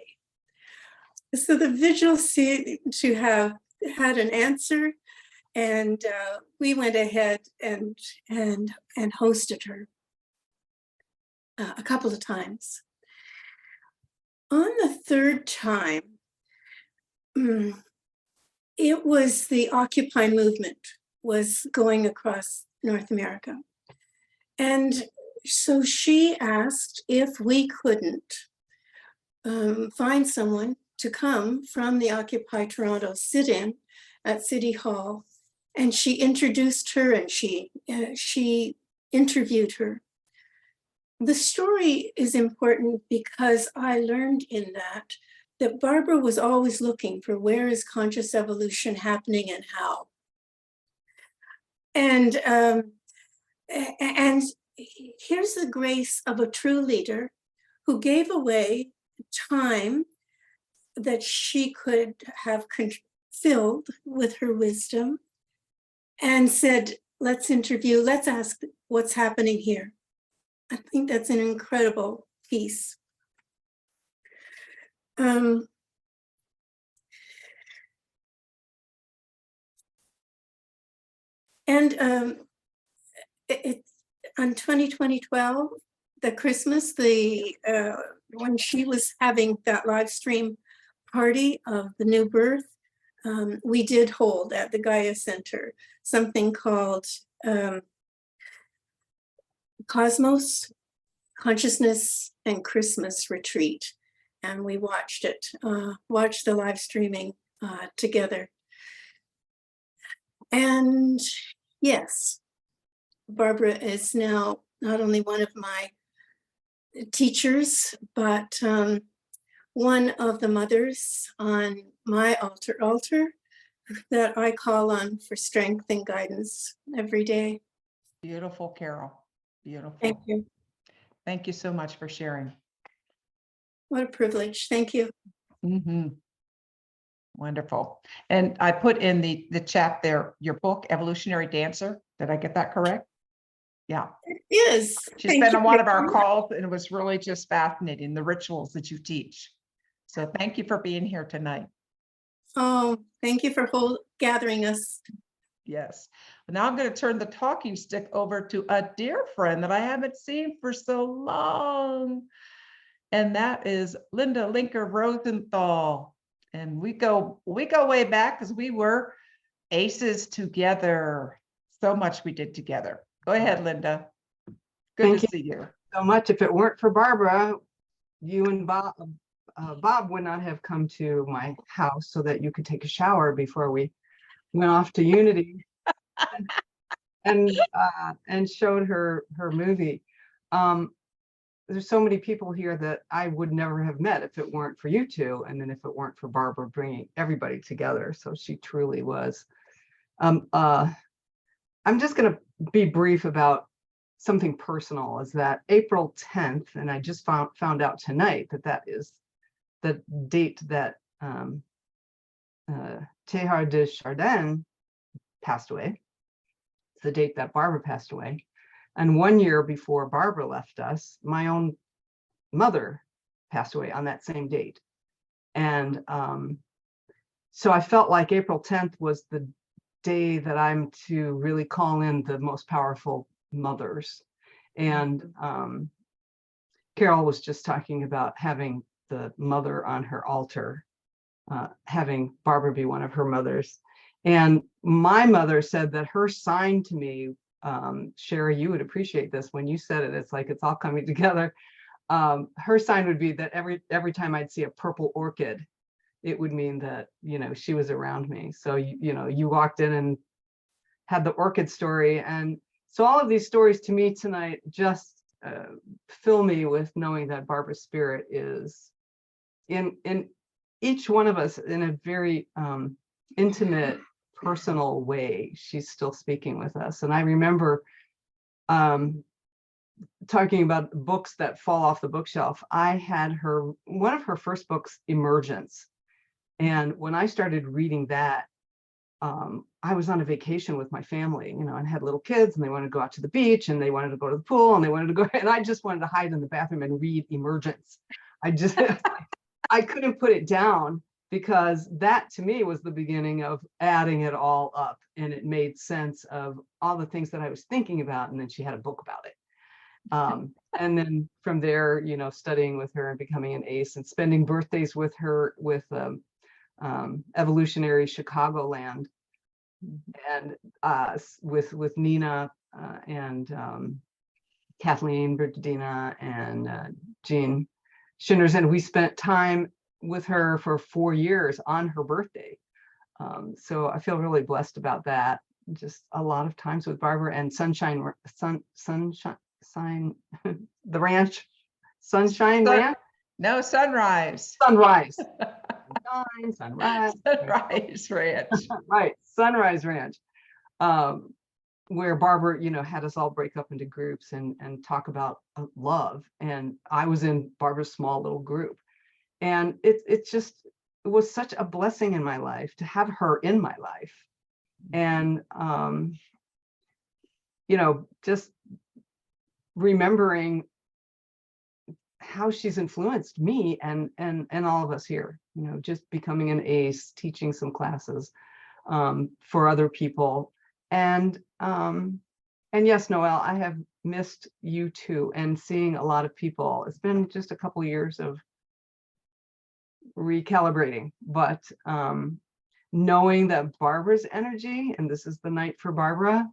Speaker 14: So the vigil seemed to have had an answer, and we went ahead and hosted her a couple of times. On the third time, it was the Occupy movement was going across North America. And so she asked if we couldn't find someone to come from the Occupy Toronto sit-in at City Hall. And she introduced her and she interviewed her. The story is important because I learned in that Barbara was always looking for where is conscious evolution happening and how. And here's the grace of a true leader who gave away time that she could have filled with her wisdom, and said, let's interview, let's ask what's happening here. I think that's an incredible piece. It's on 2012, the Christmas, when she was having that live stream party of the new birth, we did hold at the Gaia Center something called Cosmos, Consciousness and Christmas Retreat. And we watched it, watched the live streaming together. And yes, Barbara is now not only one of my teachers, but one of the mothers on my altar that I call on for strength and guidance every day.
Speaker 1: Beautiful, Carol. Beautiful.
Speaker 14: Thank you.
Speaker 1: Thank you so much for sharing.
Speaker 14: What a privilege. Thank you.
Speaker 1: Wonderful. And I put in the chat there, your book, Evolutionary Dancer. Did I get that correct? Yeah.
Speaker 14: It is.
Speaker 1: She's been on one of our calls, and it was really just fascinating, the rituals that you teach. So thank you for being here tonight.
Speaker 14: Oh, thank you for gathering us.
Speaker 1: Yes. Now I'm going to turn the talking stick over to a dear friend that I haven't seen for so long. And that is Linda Linker Rosenthal. And we go way back because we were aces together. So much we did together. Go ahead, Linda. Good to see you.
Speaker 15: So much. If it weren't for Barbara, you and Bob would not have come to my house so that you could take a shower before we went off to Unity and showed her movie. There's so many people here that I would never have met if it weren't for you two, and then if it weren't for Barbara bringing everybody together. So she truly was. I'm just going to be brief about something personal. Is that April 10th, and I just found out tonight that is the date that Teilhard de Chardin passed away. It's the date that Barbara passed away. And 1 year before Barbara left us, my own mother passed away on that same date. And so I felt like April 10th was the day that I'm to really call in the most powerful mothers. And Carol was just talking about having the mother on her altar, having Barbara be one of her mothers. And my mother said that her sign to me, Sherry, you would appreciate this when you said it, it's like it's all coming together. Her sign would be that every time I'd see a purple orchid, it would mean that, you know, she was around me. So, you know, you walked in and had the orchid story. And so all of these stories to me tonight just fill me with knowing that Barbara's spirit is in each one of us in a very intimate, personal way. She's still speaking with us. And I remember talking about books that fall off the bookshelf. I had one of her first books, Emergence. And when I started reading that, I was on a vacation with my family, you know, and had little kids, and they wanted to go out to the beach, and they wanted to go to the pool, and they wanted to go, and I just wanted to hide in the bathroom and read Emergence. I couldn't put it down, because that to me was the beginning of adding it all up, and it made sense of all the things that I was thinking about. And then she had a book about it. And then from there, you know, studying with her and becoming an ace and spending birthdays with her with Evolutionary Chicagoland, and with Nina and Kathleen Bernardina and Jean Schinders, and we spent time with her for 4 years on her birthday. So I feel really blessed about that. Just a lot of times with Barbara and Sunshine, the ranch, Sunshine Ranch?
Speaker 1: No, Sunrise.
Speaker 15: Sunrise. Sunrise.
Speaker 1: Sunrise Ranch.
Speaker 15: Right, Sunrise Ranch. Where Barbara, you know, had us all break up into groups and talk about love. And I was in Barbara's small little group. And it's just it was such a blessing in my life to have her in my life. And, you know, just remembering how she's influenced me and all of us here, you know, just becoming an ace, teaching some classes for other people. And yes, Noelle, I have missed you too, and seeing a lot of people. It's been just a couple years of recalibrating, but knowing that Barbara's energy, and this is the night for Barbara,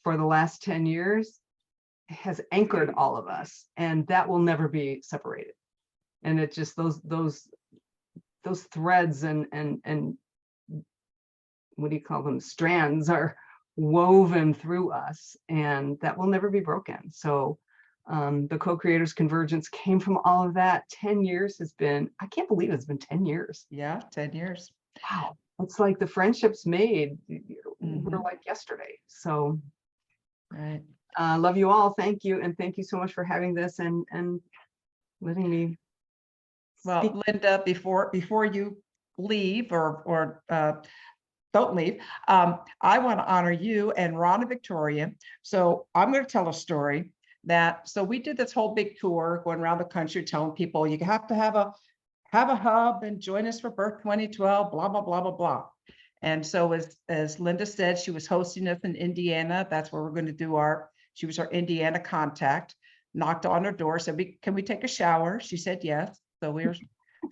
Speaker 15: for the last 10 years, has anchored all of us, and that will never be separated. And it's just those threads and what do you call them, strands are woven through us, and that will never be broken. So the co-creators convergence came from all of that. 10 years has been, I can't believe it's been 10 years.
Speaker 1: Yeah, 10 years.
Speaker 15: Wow. It's like the friendships made were like yesterday. So
Speaker 1: right.
Speaker 15: Love you all. Thank you. And thank you so much for having this and letting me.
Speaker 1: Well,
Speaker 15: speak.
Speaker 1: Linda, before you leave or don't leave, I want to honor you and Ron and Victoria. So I'm going to tell a story so we did this whole big tour going around the country telling people you have to have a hub and join us for Birth 2012, blah, blah, blah, blah, blah. And so as Linda said, she was hosting us in Indiana. That's where we're going to do she was our Indiana contact, knocked on her door, said, can we take a shower? She said yes. So we were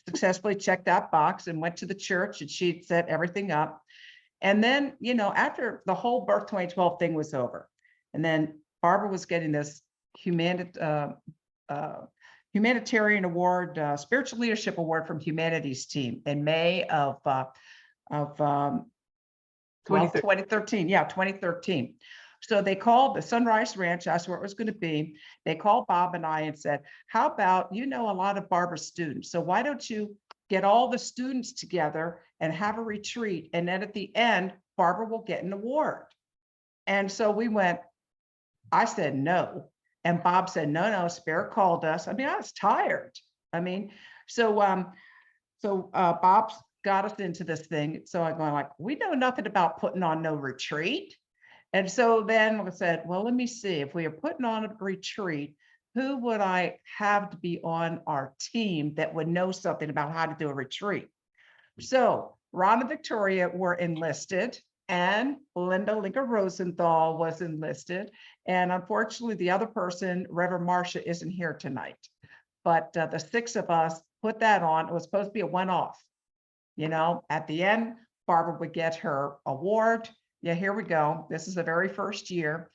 Speaker 1: successfully checked that box and went to the church, and she set everything up. And then, you know, after the whole Birth 2012 thing was over, and then Barbara was getting this humanitarian award, spiritual leadership award from Humanities Team in May of 2013. Yeah, 2013. So they called the Sunrise Ranch, that's where it was going to be. They called Bob and I and said, how about, you know, a lot of Barbara's students, so why don't you get all the students together and have a retreat, and then at the end Barbara will get an award. And so we went, I said no, and Bob said no, Spirit called us. I mean, I was tired. I mean, so Bob got us into this thing. So I'm going like, we know nothing about putting on no retreat. And so then we said, well, let me see, if we are putting on a retreat, who would I have to be on our team that would know something about how to do a retreat? So Ron and Victoria were enlisted, and Linda Linker Rosenthal was enlisted. And unfortunately, the other person, Reverend Marcia, isn't here tonight. But the 6 of us put that on. It was supposed to be a one-off. You know, at the end, Barbara would get her award. Yeah, here we go. This is the very first year.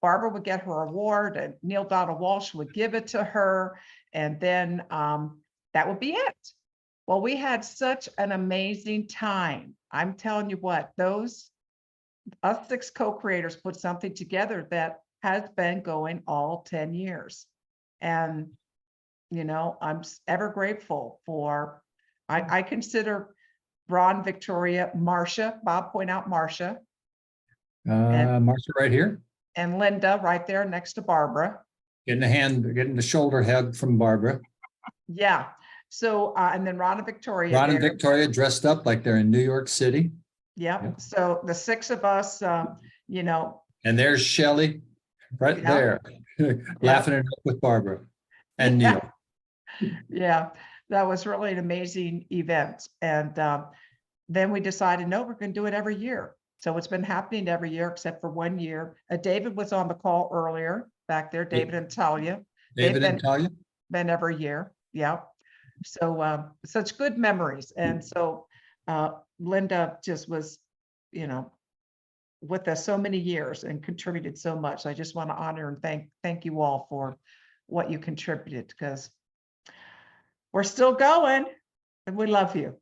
Speaker 1: Barbara would get her award, and Neil Donald Walsh would give it to her. And then that would be it. Well, we had such an amazing time. I'm telling you what, us 6 co-creators put something together that has been going all 10 years. And, you know, I'm ever grateful for, I consider Ron, Victoria, Marcia, Bob point out Marcia.
Speaker 2: Marcia right here.
Speaker 1: And Linda right there next to Barbara.
Speaker 2: Getting the shoulder hug from Barbara.
Speaker 1: Yeah. So, and then Ron and Victoria.
Speaker 2: Ron and Victoria dressed up like they're in New York City.
Speaker 1: Yep.
Speaker 2: Yep.
Speaker 1: So the 6 of us, you know.
Speaker 2: And there's Shelley right there, laughing it up with Barbara and Neil.
Speaker 1: Yeah, that was really an amazing event. And then we decided, no, we're going to do it every year. So it's been happening every year except for 1 year. David was on the call earlier back there, David and Talia.
Speaker 2: David and Talia?
Speaker 1: Been every year. Yeah. So such good memories. And so Linda just was, you know, with us so many years and contributed so much. I just want to honor and thank you all for what you contributed, because we're still going and we love you.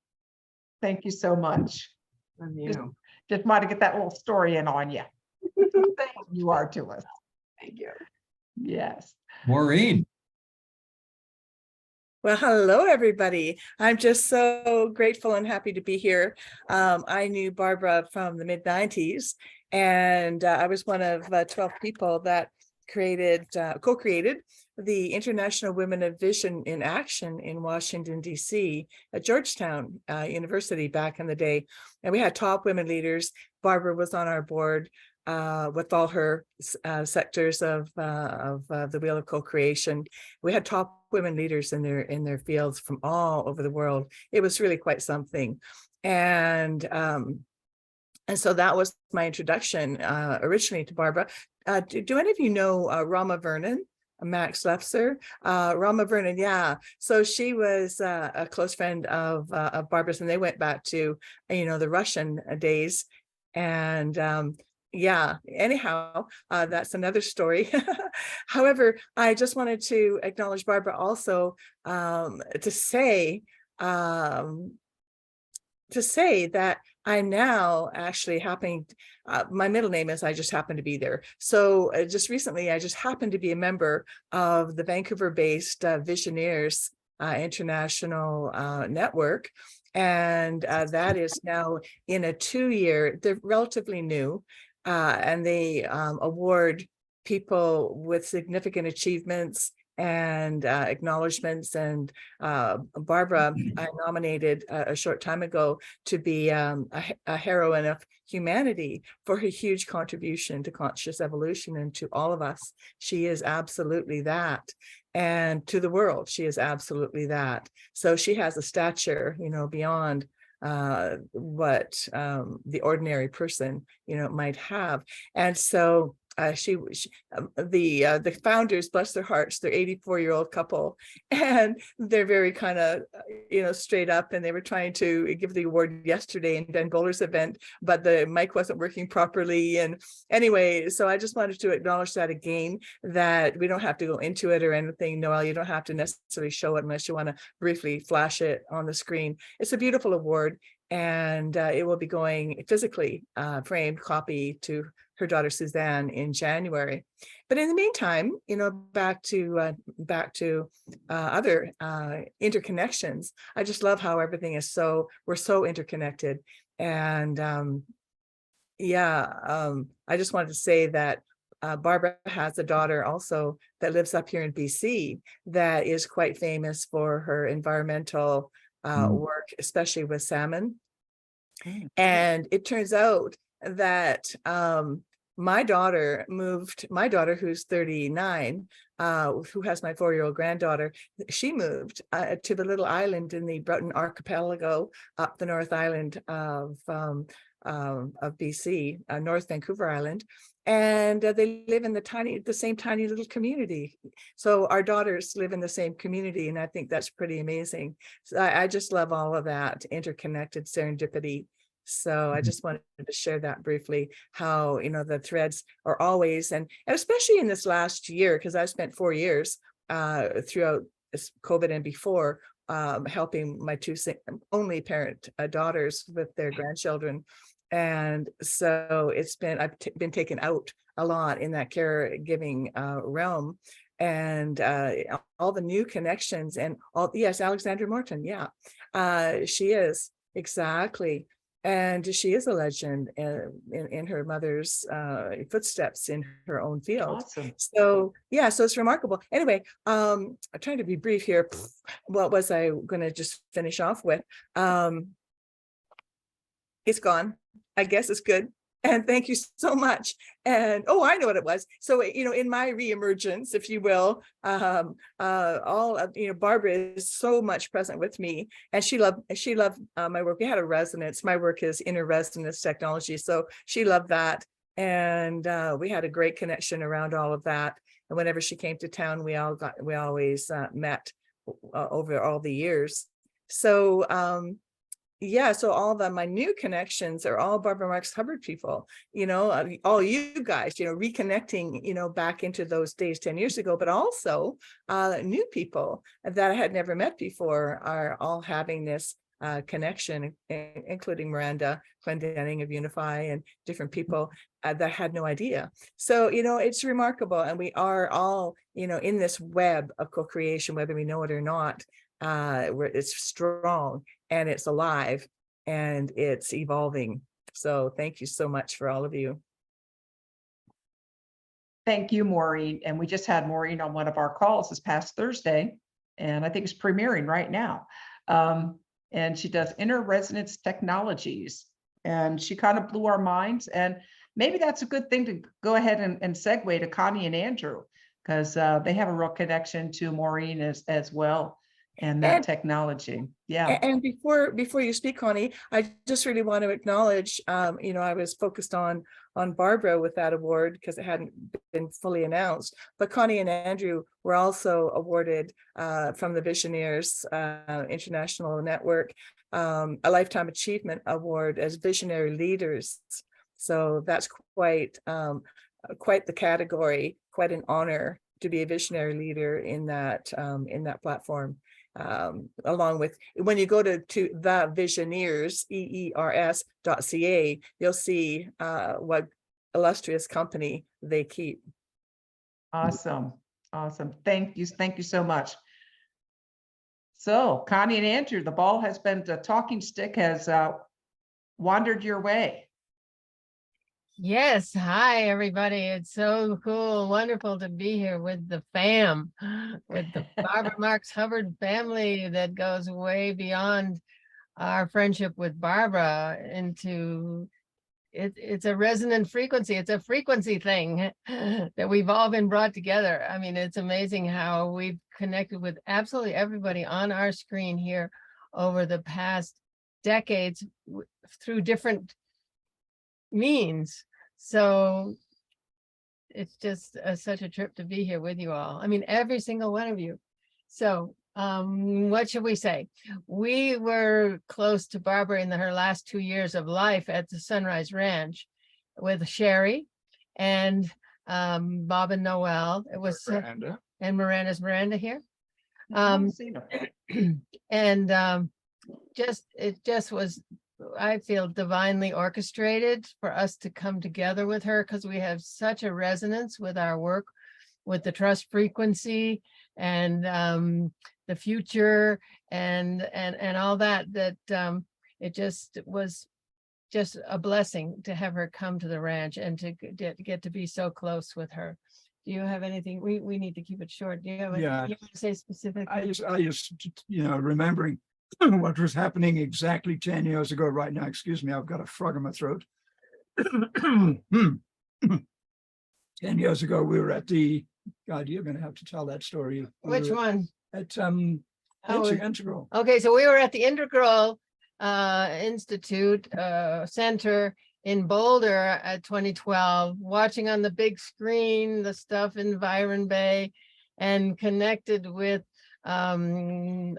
Speaker 1: Thank you so much.
Speaker 15: Love you.
Speaker 1: Just wanted to get that little story in on you. You are to us.
Speaker 15: Thank you.
Speaker 1: Yes.
Speaker 2: Maureen.
Speaker 16: Well, hello, everybody. I'm just so grateful and happy to be here. I knew Barbara from the mid-90s, and I was one of 12 people that co-created the International Women of Vision in Action in Washington, D.C. at Georgetown University back in the day. And we had top women leaders. Barbara was on our board with all her sectors of the wheel of co-creation. We had top women leaders in their fields from all over the world. It was really quite something. And so that was my introduction originally to Barbara. Do any of you know Rama Vernon? Max Lefser, Rama Vernon, yeah. So she was a close friend of Barbara's, and they went back to, the Russian days. And yeah, anyhow, that's another story. However, I just wanted to acknowledge Barbara also to say that I'm now actually my middle name is I just happen to be there. So just recently, I just happened to be a member of the Vancouver-based Visioneers International Network. And that is now in a 2-year, they're relatively new, and they award people with significant achievements and acknowledgements. And Barbara, I nominated a short time ago to be a heroine of humanity for her huge contribution to conscious evolution and to all of us. She is absolutely that. And to the world, she is absolutely that. So she has a stature, beyond what the ordinary person, might have. And so the founders, bless their hearts, they're 84-year-old couple, and they're very kind of straight up, and they were trying to give the award yesterday in Ben Bowler's event, but the mic wasn't working properly. And anyway, so I just wanted to acknowledge that again, that we don't have to go into it or anything. Noel, you don't have to necessarily show it unless you want to briefly flash it on the screen. It's a beautiful award, and it will be going physically framed copy to her daughter Suzanne in January. But in the meantime, back to other interconnections. I just love how everything is we're so interconnected. And I just wanted to say that Barbara has a daughter also that lives up here in BC that is quite famous for her environmental work, especially with salmon. And it turns out that my daughter, who's 39, who has my 4-year-old granddaughter, she moved to the little island in the Broughton Archipelago up the North Island of BC, North Vancouver Island. And they live in the same tiny little community. So our daughters live in the same community, and I think that's pretty amazing. So I just love all of that interconnected serendipity. So I just wanted to share that briefly, how, the threads are always, and especially in this last year, because I spent 4 years throughout COVID and before, helping my 2 only parent daughters with their grandchildren. And so I've been taken out a lot in that caregiving realm, and all the new connections and yes, Alexandra Morton. Yeah, she is exactly. And she is a legend in her mother's footsteps in her own field.
Speaker 1: Awesome.
Speaker 16: So yeah, so it's remarkable. Anyway, I'm trying to be brief here. What was I going to just finish off with? It's gone. I guess it's good. And thank you so much. And I know what it was. So in my reemergence, if you will, all of Barbara is so much present with me, and she loved my work. We had a resonance. My work is inner resonance technology, so she loved that, and we had a great connection around all of that. And whenever she came to town, we always met over all the years. So so all my new connections are all Barbara Marx Hubbard people, all you guys, reconnecting, back into those days 10 years ago, but also new people that I had never met before are all having this connection, including Miranda Clendenning of Unify and different people that had no idea. So, it's remarkable. And we are all, in this web of co-creation, whether we know it or not. It's strong and it's alive and it's evolving. So thank you so much for all of you.
Speaker 1: thank you, Maureen. And we just had Maureen on one of our calls this past Thursday, and I think it's premiering right now. And she does inner resonance technologies, and she kind of blew our minds. And maybe that's a good thing to go ahead and segue to Connie and Andrew, because they have a real connection to Maureen as well, and that technology. Yeah.
Speaker 16: And before you speak, Connie, I just really want to acknowledge, I was focused on Barbara with that award because it hadn't been fully announced, but Connie and Andrew were also awarded from the Visioneers International Network a Lifetime Achievement Award as visionary leaders. So that's quite the category, quite an honor to be a visionary leader in that platform. Along with, when you go to the Visioneers, EERS.ca, you'll see what illustrious company they keep.
Speaker 1: Awesome. Thank you so much. So Connie and Andrew, the ball has been, the talking stick has wandered your way.
Speaker 5: Yes, hi everybody. It's so cool, wonderful to be here with the fam, with the Barbara Marx Hubbard family that goes way beyond our friendship with Barbara into it's a resonant frequency. It's a frequency thing that we've all been brought together. I mean, it's amazing how we've connected with absolutely everybody on our screen here over the past decades through different means. So it's just such a trip to be here with you all. I mean, every single one of you. So what should we say? We were close to Barbara in her last 2 years of life at the Sunrise Ranch with Sherry and Bob and Noel. It was
Speaker 8: Miranda.
Speaker 5: And Miranda here.
Speaker 1: Seen
Speaker 5: And it just was, I feel, divinely orchestrated for us to come together with her, because we have such a resonance with our work with the trust frequency and the future and all that it just was just a blessing to have her come to the ranch and to get to be so close with her. Do you have anything? We need to keep it short. Do you have anything you want to say specifically?
Speaker 17: I just remembering what was happening exactly 10 years ago right now. Excuse me, I've got a frog in my throat. 10 years ago, we were at the, God, you're going to have to tell that story.
Speaker 5: Which one?
Speaker 17: At Integral.
Speaker 5: Okay, so we were at the Integral Institute Center in Boulder at 2012, watching on the big screen the stuff in Byron Bay, and connected with Catherine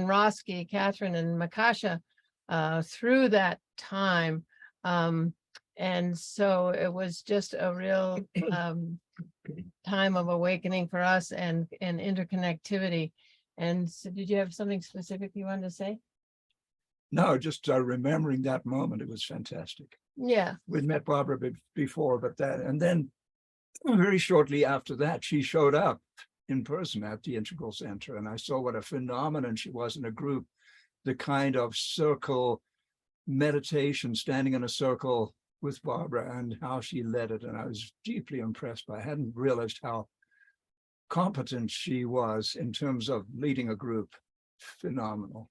Speaker 5: Roski, Catherine and Makasha through that time. And so it was just a real time of awakening for us and interconnectivity. And so did you have something specific you wanted to say?
Speaker 17: No, just remembering that moment. It was fantastic.
Speaker 5: Yeah.
Speaker 17: We'd met Barbara before, but and then very shortly after that, she showed up in person at the Integral Center, and I saw what a phenomenon she was in a group, the kind of circle meditation, standing in a circle with Barbara, and how she led it. And I was deeply impressed by it. I hadn't realized how competent she was in terms of leading a group. Phenomenal.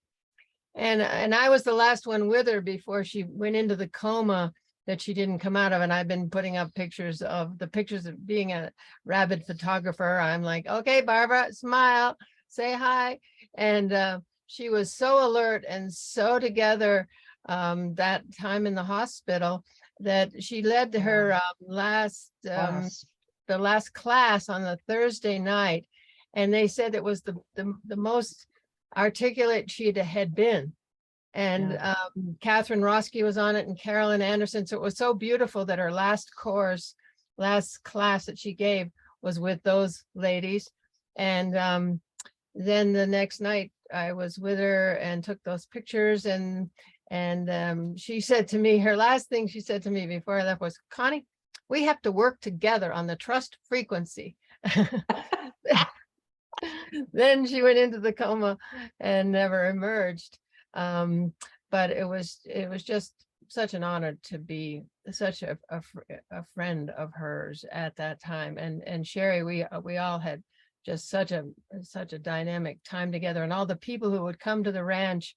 Speaker 5: And I was the last one with her before she went into the coma that she didn't come out of. And I've been putting up pictures of being a rabid photographer. I'm like, okay, Barbara, smile, say hi. And she was so alert and so together that time in the hospital that she led to her the last class on the Thursday night. And they said it was the most articulate she had been. And Catherine Roski was on it, and Carolyn Anderson. So it was so beautiful that her last class that she gave was with those ladies. And then the next night I was with her and took those pictures, and she said to me, her last thing she said to me before I left was, Connie, we have to work together on the trust frequency. Then she went into the coma and never emerged. But it was just such an honor to be such a friend of hers at that time. And Sherry, we all had just such a dynamic time together, and all the people who would come to the ranch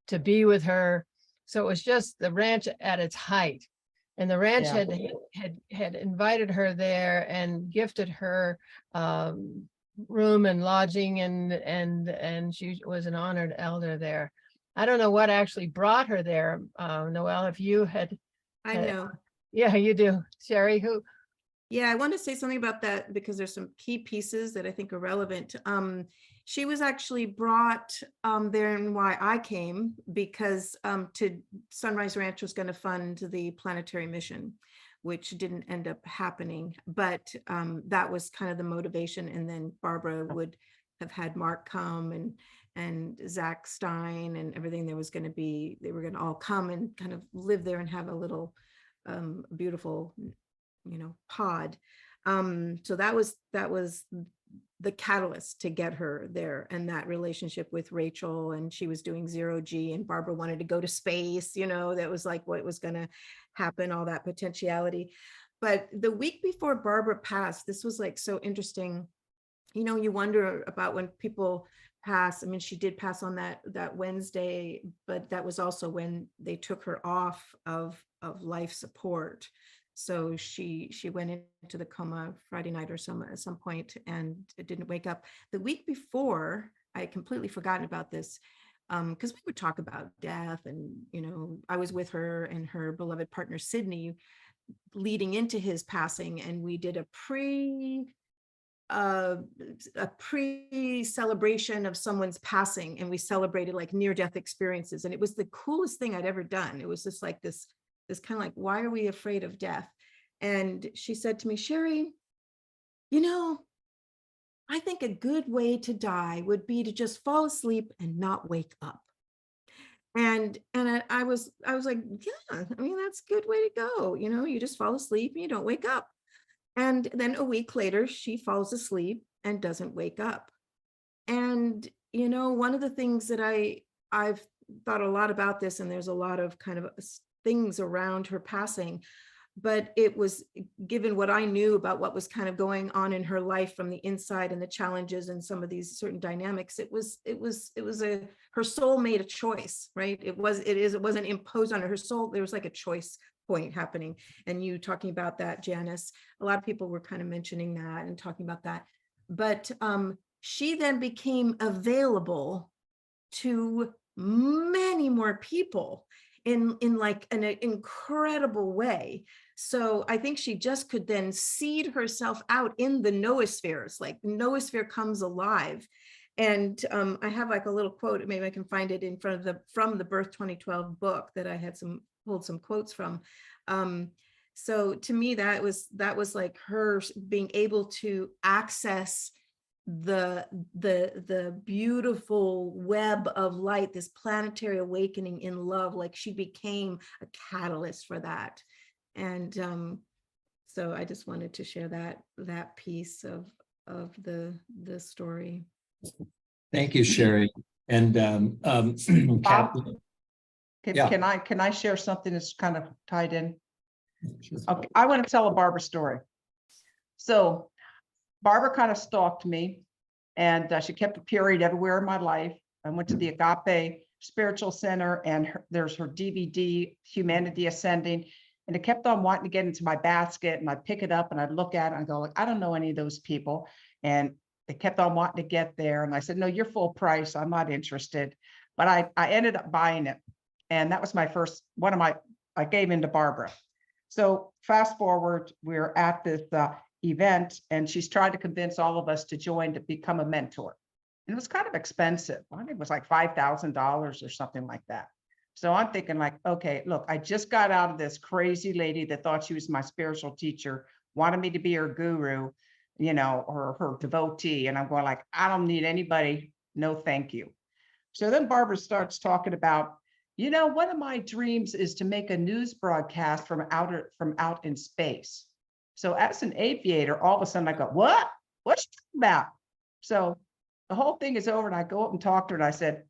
Speaker 5: to be with her. So it was just the ranch at its height. And the ranch
Speaker 1: Yeah.
Speaker 5: had invited her there and gifted her room and lodging, and she was an honored elder there. I don't know what actually brought her there, Noelle, if you had.
Speaker 12: I know.
Speaker 5: Yeah, you do. Sherry, who?
Speaker 12: Yeah, I want to say something about that because there's some key pieces that I think are relevant. She was actually brought there, and why I came, because to Sunrise Ranch was going to fund the planetary mission, which didn't end up happening. But that was kind of the motivation. And then Barbara would have had Mark come and Zach Stein and everything. There was going to be, they were going to all come and kind of live there and have a little beautiful, pod. So that was the catalyst to get her there, and that relationship with Rachel, and she was doing 0G and Barbara wanted to go to space, that was like what was going to happen, all that potentiality. But the week before Barbara passed, this was like so interesting. You wonder about when people pass. I mean, she did pass on that Wednesday, but that was also when they took her off of life support. So she went into the coma Friday night or at some point and it didn't wake up. The week before, I had completely forgotten about this, because we would talk about death, and I was with her and her beloved partner Sydney leading into his passing, and we did a pre-celebration of someone's passing, and we celebrated like near-death experiences, and it was the coolest thing I'd ever done. It was just like this kind of like, why are we afraid of death? And she said to me, Sherry, I think a good way to die would be to just fall asleep and not wake up. And I was like, yeah, I mean, that's a good way to go. You just fall asleep and you don't wake up. And then a week later, she falls asleep and doesn't wake up. And, one of the things that I've thought a lot about this, and there's a lot of kind of things around her passing, but it was given what I knew about what was kind of going on in her life from the inside and the challenges and some of these certain dynamics. Her soul made a choice, right? It wasn't imposed on her soul. There was like a choice point happening. And you talking about that, Janice, a lot of people were kind of mentioning that and talking about that. But she then became available to many more people in like an incredible way. So I think she just could then seed herself out in the noospheres, like noosphere comes alive. And I have like a little quote, maybe I can find it in front of from the Birth 2012 book that I had pulled some quotes from. So to me, that was like her being able to access the beautiful web of light, this planetary awakening in love, like she became a catalyst for that. And so I just wanted to share that piece of the story.
Speaker 2: Thank you, Sherry. And Captain.
Speaker 1: Can I share something that's kind of tied in? Okay, I want to tell a Barbara story. So Barbara kind of stalked me, and she kept appearing everywhere in my life. I went to the Agape Spiritual Center, and there's her DVD, Humanity Ascending, and it kept on wanting to get into my basket, and I'd pick it up and I'd look at it and go, like, I don't know any of those people. And they kept on wanting to get there. And I said, no, you're full price. I'm not interested. But I ended up buying it. And that was my first, I gave in to Barbara. So fast forward, we're at this event, and she's tried to convince all of us to join to become a mentor. And it was kind of expensive. I think it was like $5,000 or something like that. So I'm thinking like, okay, look, I just got out of this crazy lady that thought she was my spiritual teacher, wanted me to be her guru, or her devotee. And I'm going like, I don't need anybody. No, thank you. So then Barbara starts talking about, one of my dreams is to make a news broadcast from out in space. So as an aviator, all of a sudden I go, what? What's she talking about? So the whole thing is over, and I go up and talk to her, and I said,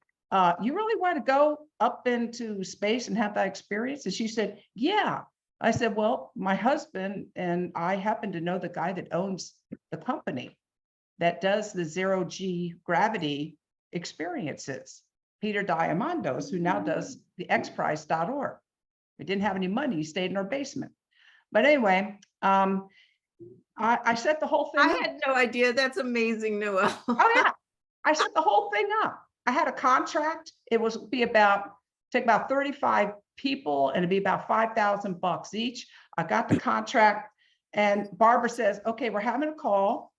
Speaker 1: you really want to go up into space and have that experience? And she said, yeah, I said, well, my husband and I happen to know the guy that owns the company that does the zero G gravity experiences, Peter Diamondos, who now does the xprize.org. We didn't have any money. He stayed in our basement. But anyway, I set the whole thing
Speaker 12: I
Speaker 1: up.
Speaker 12: had no idea. That's amazing, Noel.
Speaker 1: Oh yeah, I set the whole thing up. I had a contract. It was take about 35 people, and it'd be about $5,000 each. I got the contract, and Barbara says, "Okay, we're having a call."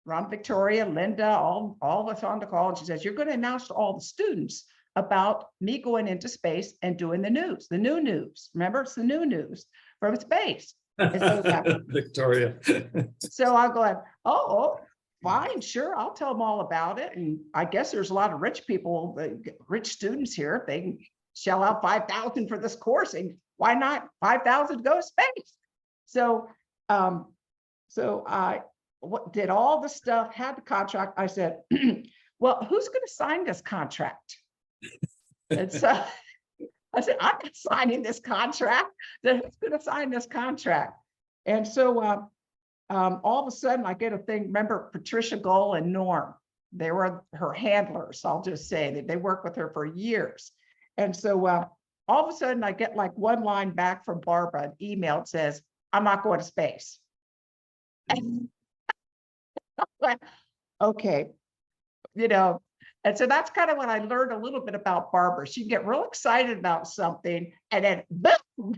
Speaker 1: Ron, Victoria, Linda, all of us on the call, and she says, "You're going to announce to all the students about me going into space and doing the news, the new news. Remember, it's the new news from space." And so,
Speaker 2: Victoria.
Speaker 1: so I'm going, oh, fine, sure, I'll tell them all about it. And I guess there's a lot of rich people, rich students here. If they can shell out $5,000 for this course, and why not $5,000 to go to space? So, I did all the stuff, had the contract. I said, well, who's going to sign this contract? And so I said, I'm not signing this contract. Then who's going to sign this contract? And so all of a sudden I get a thing. Remember Patricia Gohl and Norm? They were her handlers. I'll just say that they worked with her for years. And so all of a sudden I get like one line back from Barbara, an email that says, "I'm not going to space." Okay, and so that's kind of when I learned a little bit about Barbara. She'd get real excited about something, and then boom,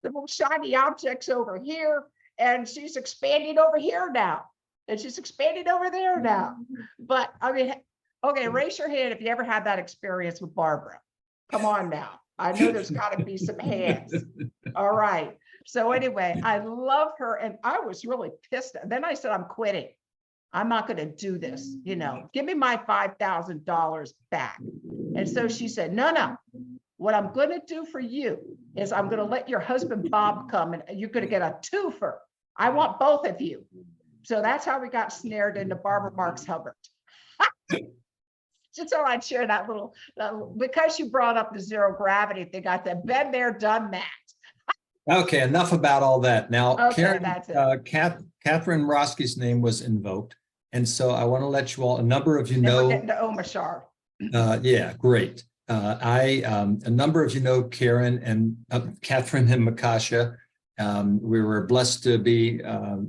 Speaker 1: the little shiny objects over here, and she's expanding over here now, and she's expanding over there now. But I mean, okay, raise your hand if you ever had that experience with Barbara. Come on now. I know there's got to be some hands. All right. So anyway, I love her, and I was really pissed. And then I said, I'm quitting. I'm not going to do this. Give me my $5,000 back. And so she said, no. What I'm going to do for you is I'm going to let your husband Bob come, and you're going to get a twofer. I want both of you. So that's how we got snared into Barbara Marx Hubbard. Just so I'd share that little, because you brought up the zero gravity thing, I said, been there, done that.
Speaker 2: Okay, enough about all that. Now,
Speaker 1: Okay,
Speaker 2: Karen,
Speaker 1: that's it.
Speaker 2: Catherine Roski's name was invoked. And so I want to let you all, a number of you
Speaker 1: Then we're
Speaker 2: know.
Speaker 1: getting to Omashar.
Speaker 2: Yeah, great. A number of you know Karen and Catherine and Makasha. We were blessed to be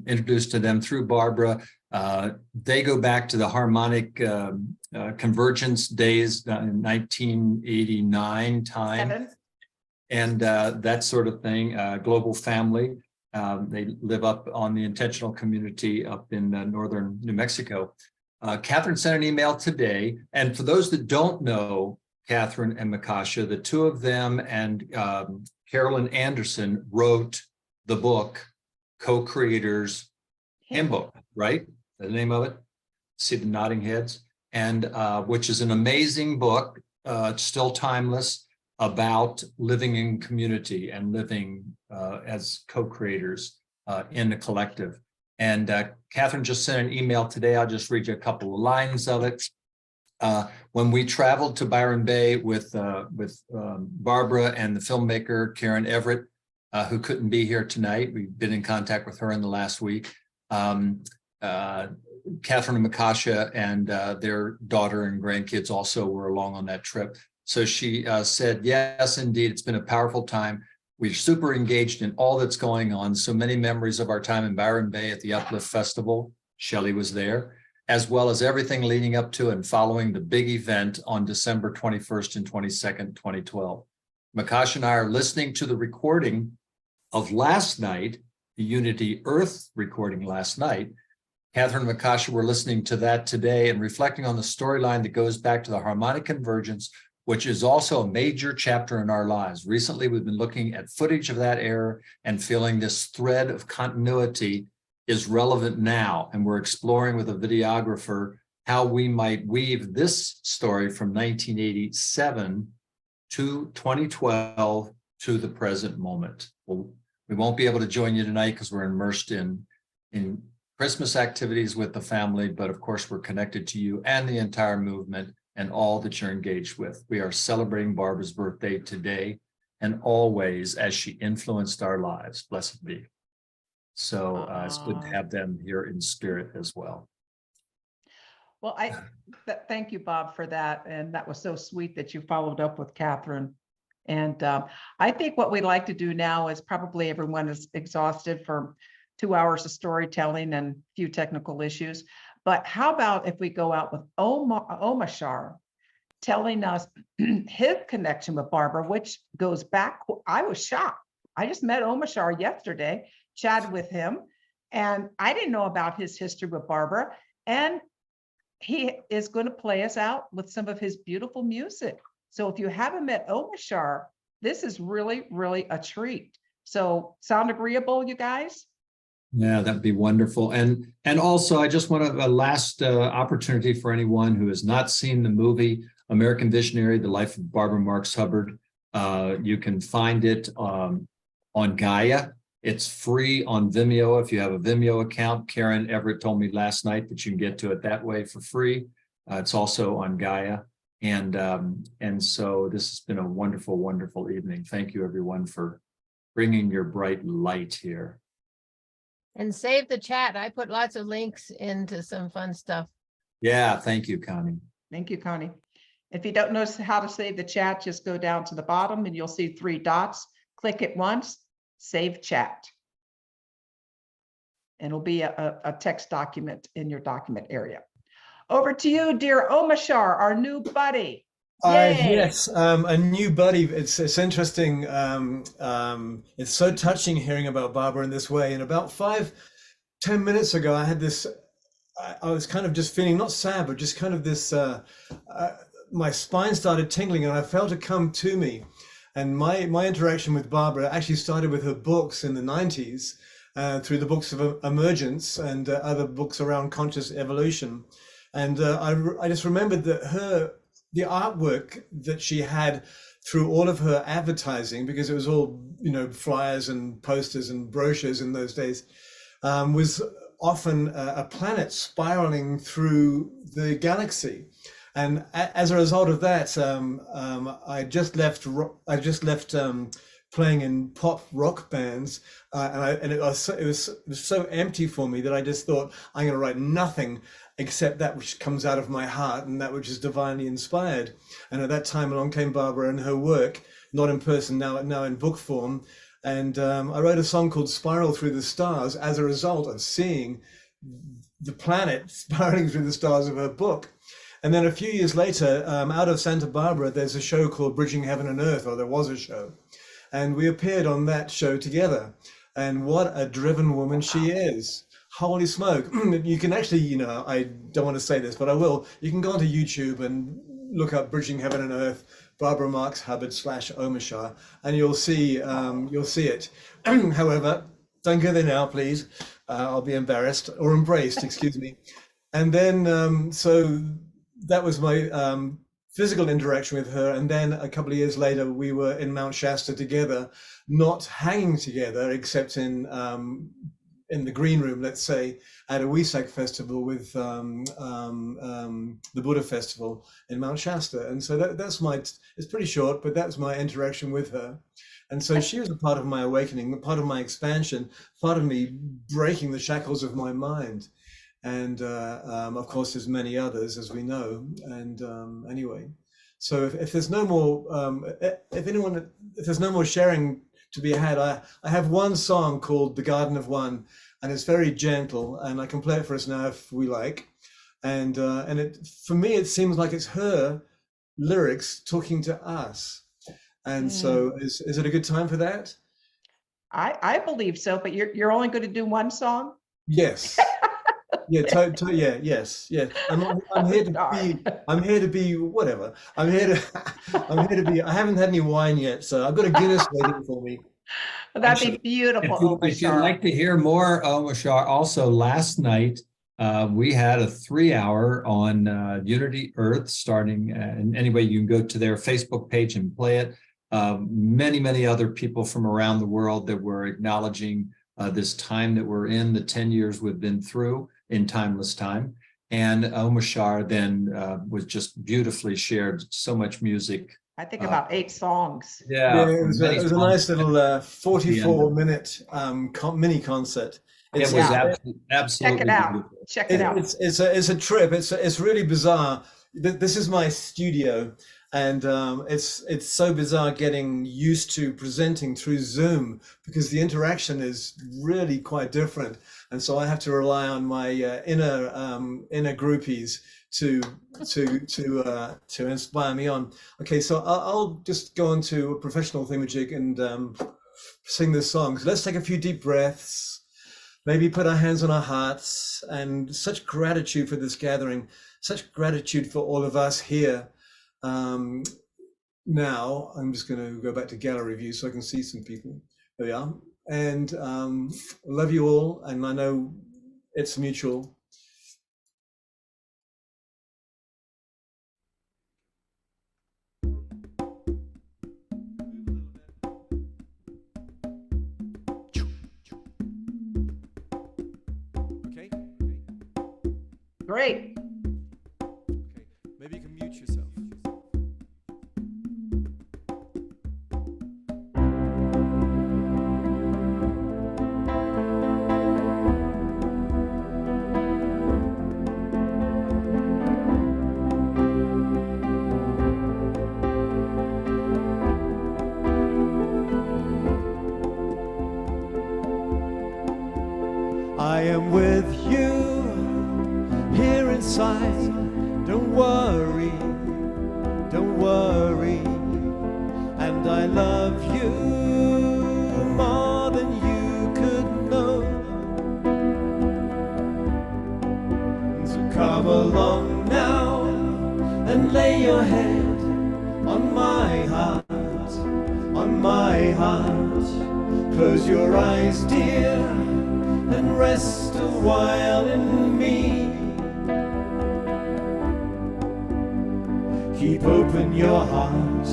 Speaker 2: introduced to them through Barbara. They go back to the harmonic convergence days in 1989 time. And that sort of thing, global family. They live up on the intentional community up in northern New Mexico. Catherine sent an email today. And for those that don't know Catherine and Makasha, the two of them and Carolyn Anderson wrote the book, Co-Creators Handbook, right? The name of it. See the nodding heads. And which is an amazing book, still timeless, about living in community and living as co-creators in a collective. And Catherine just sent an email today. I'll just read you a couple of lines of it. When we traveled to Byron Bay with Barbara and the filmmaker Karen Everett, who couldn't be here tonight, we've been in contact with her in the last week. Catherine and Makasha and their daughter and grandkids also were along on that trip. So she said, yes, indeed, it's been a powerful time. We're super engaged in all that's going on. So many memories of our time in Byron Bay at the Uplift Festival. Shelley was there, as well as everything leading up to and following the big event on December 21st and 22nd, 2012. Makasha and I are listening to the recording of last night, the Unity Earth recording last night. Catherine and Makasha were listening to that today and reflecting on the storyline that goes back to the harmonic convergence, which is also a major chapter in our lives. Recently, we've been looking at footage of that era and feeling this thread of continuity is relevant now. And we're exploring with a videographer how we might weave this story from 1987 to 2012 to the present moment. Well, we won't be able to join you tonight because we're immersed in Christmas activities with the family, but of course, we're connected to you and the entire movement and all that you're engaged with. We are celebrating Barbara's birthday today, and always as she influenced our lives. Blessed be. So it's good to have them here in spirit as well.
Speaker 1: Well, thank you, Bob, for that. And that was so sweet that you followed up with Catherine. And I think what we'd like to do now is probably everyone is exhausted from 2 hours of storytelling and a few technical issues. But how about if we go out with Omashar telling us his connection with Barbara, which goes back, I was shocked. I just met Omashar yesterday, chatted with him, and I didn't know about his history with Barbara. And he is going to play us out with some of his beautiful music. So if you haven't met Omashar, this is really, really a treat. So sound agreeable, you guys?
Speaker 2: Yeah, that'd be wonderful. And also, I just want a last opportunity for anyone who has not seen the movie American Visionary, The Life of Barbara Marx Hubbard. You can find it on Gaia. It's free on Vimeo. If you have a Vimeo account, Karen Everett told me last night that you can get to it that way for free. It's also on Gaia. And so this has been a wonderful, wonderful evening. Thank you, everyone, for bringing your bright light here.
Speaker 5: And save the chat. I put lots of links into some fun stuff.
Speaker 2: Yeah, thank you, Connie.
Speaker 1: Thank you, Connie. If you don't know how to save the chat, just go down to the bottom and you'll see 3 dots. Click it once, save chat. And it'll be a text document in your document area. Over to you, dear Omashar, our new buddy.
Speaker 18: Yes, a new buddy. It's interesting. It's so touching hearing about Barbara in this way. And about 5-10 minutes ago, I had this, I was kind of just feeling not sad, but just kind of this, my spine started tingling and I felt it come to me. And my interaction with Barbara actually started with her books in the 90s, through the books of Emergence and other books around conscious evolution. And I just remembered that the artwork that she had through all of her advertising, because it was all, flyers and posters and brochures in those days, was often a planet spiraling through the galaxy. And as a result of that, I just left playing in pop rock bands, and it was so empty for me that I just thought, I'm going to write nothing except that which comes out of my heart and that which is divinely inspired. And at that time along came Barbara and her work, not in person, now in book form. And I wrote a song called Spiral Through the Stars as a result of seeing the planet spiraling through the stars of her book. And then a few years later, out of Santa Barbara, there's a show called Bridging Heaven and Earth, or there was a show. And we appeared on that show together. And what a driven woman she is. Holy smoke. You can actually, I don't want to say this, but I will. You can go onto YouTube and look up Bridging Heaven and Earth, Barbara Marx Hubbard /Omashar, and you'll see it. However, don't go there now, please. I'll be embarrassed or embraced, excuse me. And then, so that was my physical interaction with her. And then a couple of years later, we were in Mount Shasta together, not hanging together, except in the green room, let's say, at a Wesak festival with the Buddha festival in Mount Shasta. And so that's it's pretty short, but that's my interaction with her. And so she was a part of my awakening, a part of my expansion, part of me breaking the shackles of my mind. And of course, there's many others, as we know. And anyway, so if there's no more, if there's no more sharing to be had, I have one song called The Garden of One, and it's very gentle, and I can play it for us now if we like. And for me, it seems like it's her lyrics talking to us. And so is it a good time for that?
Speaker 1: I believe so, but you're only going to do one song?
Speaker 18: Yes. Yeah, yes. I'm here to be whatever. I'm here to be. I haven't had any wine yet, so I've got a Guinness waiting for me.
Speaker 1: That'd be beautiful.
Speaker 2: If you'd like to hear more, Omashar, also last night we had a 3-hour on Unity Earth starting. And anyway, you can go to their Facebook page and play it. Many other people from around the world that were acknowledging this time that we're in, the 10 years we've been through in timeless time. And Omashar then was just beautifully shared so much music
Speaker 1: I think about 8 songs.
Speaker 2: Yeah.
Speaker 18: it was
Speaker 2: many
Speaker 18: it was a
Speaker 2: songs
Speaker 18: nice little
Speaker 2: at the end.
Speaker 18: 44-minute mini concert.
Speaker 2: It
Speaker 18: It's,
Speaker 2: was
Speaker 1: Yeah.
Speaker 2: absolutely
Speaker 1: Check it out.
Speaker 2: beautiful.
Speaker 1: Check it out.
Speaker 18: it's a trip. It's really bizarre. This is my studio, and it's so bizarre getting used to presenting through Zoom because the interaction is really quite different, and so I have to rely on my inner groupies to inspire me on. Okay, so I'll just go on to a professional thingamajig and sing this song. So let's take a few deep breaths, maybe put our hands on our hearts, and such gratitude for this gathering, such gratitude for all of us here. Now I'm just going to go back to gallery view so I can see some people. There we are. And love you all, and I know it's mutual. Okay.
Speaker 1: Great.
Speaker 18: Okay. Maybe you can mute yourself. I am with you here inside. Don't worry, don't worry. And I love you more than you could know. So come along now and lay your head on my heart, on my heart. Close your eyes, dear, and rest a while in me. Keep open your heart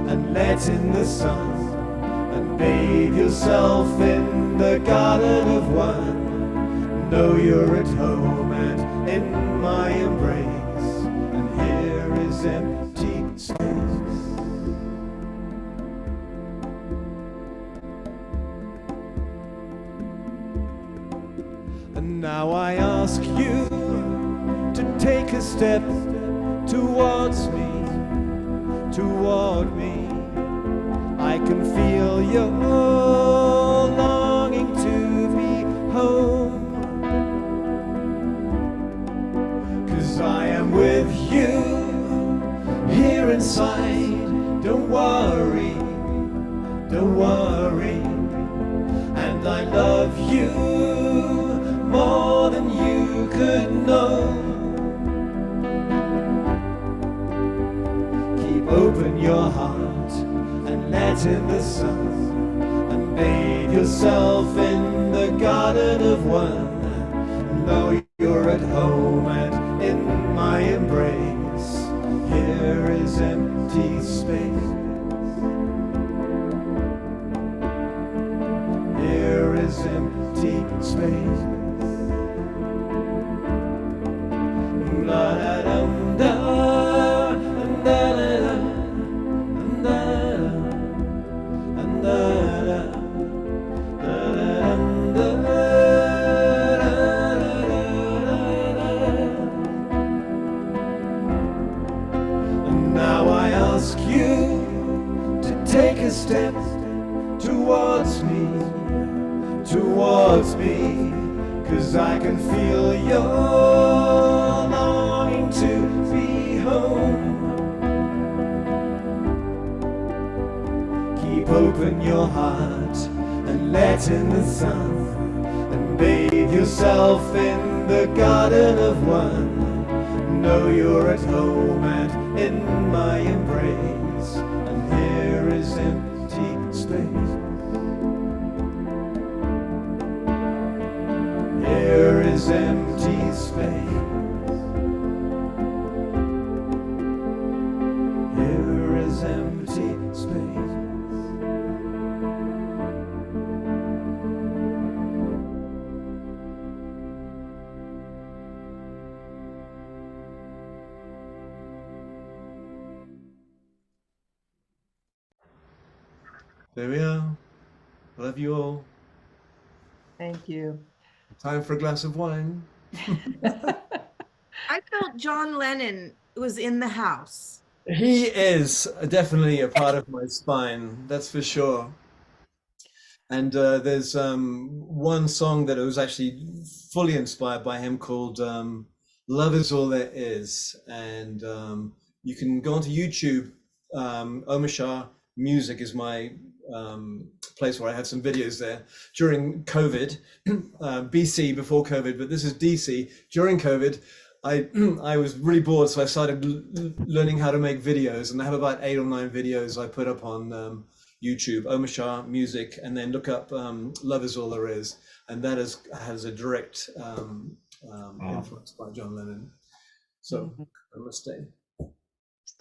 Speaker 18: and let in the sun, and bathe yourself in the garden of one. Know you're at home and in my embrace, and here is empty space. And now I ask you to take a step towards me, toward me. I can feel your longing to be home. 'Cause I am with you here inside. Don't worry, don't worry. And I love you more than you could know. Keep open your heart and let in the sun, and bathe yourself in the garden of one. Know you're at home and in my embrace. Here is empty space. Here is empty space. La da dum da, da da da, da da da, da da And now I ask you to take a step towards me, towards me. 'Cause I can feel your longing to be home. Keep open your heart and let in the sun, and bathe yourself in the garden of one. Know you're at home and in my embrace, and here is empty space. Here is empty space. Here is empty space. There we are. Love you all.
Speaker 1: Thank you.
Speaker 18: Time for a glass of wine.
Speaker 12: I felt John Lennon was in the house.
Speaker 18: He is definitely a part of my spine, that's for sure. And there's one song that was actually fully inspired by him called Love Is All There Is. And you can go onto YouTube. Omashar Music is my place where I had some videos there during COVID, BC before COVID, but this is DC. During COVID, I was really bored, so I started learning how to make videos, and I have about 8 or 9 videos I put up on YouTube, Omashar Music, and then look up Love Is All There Is, and that has a direct influence by John Lennon. So namaste.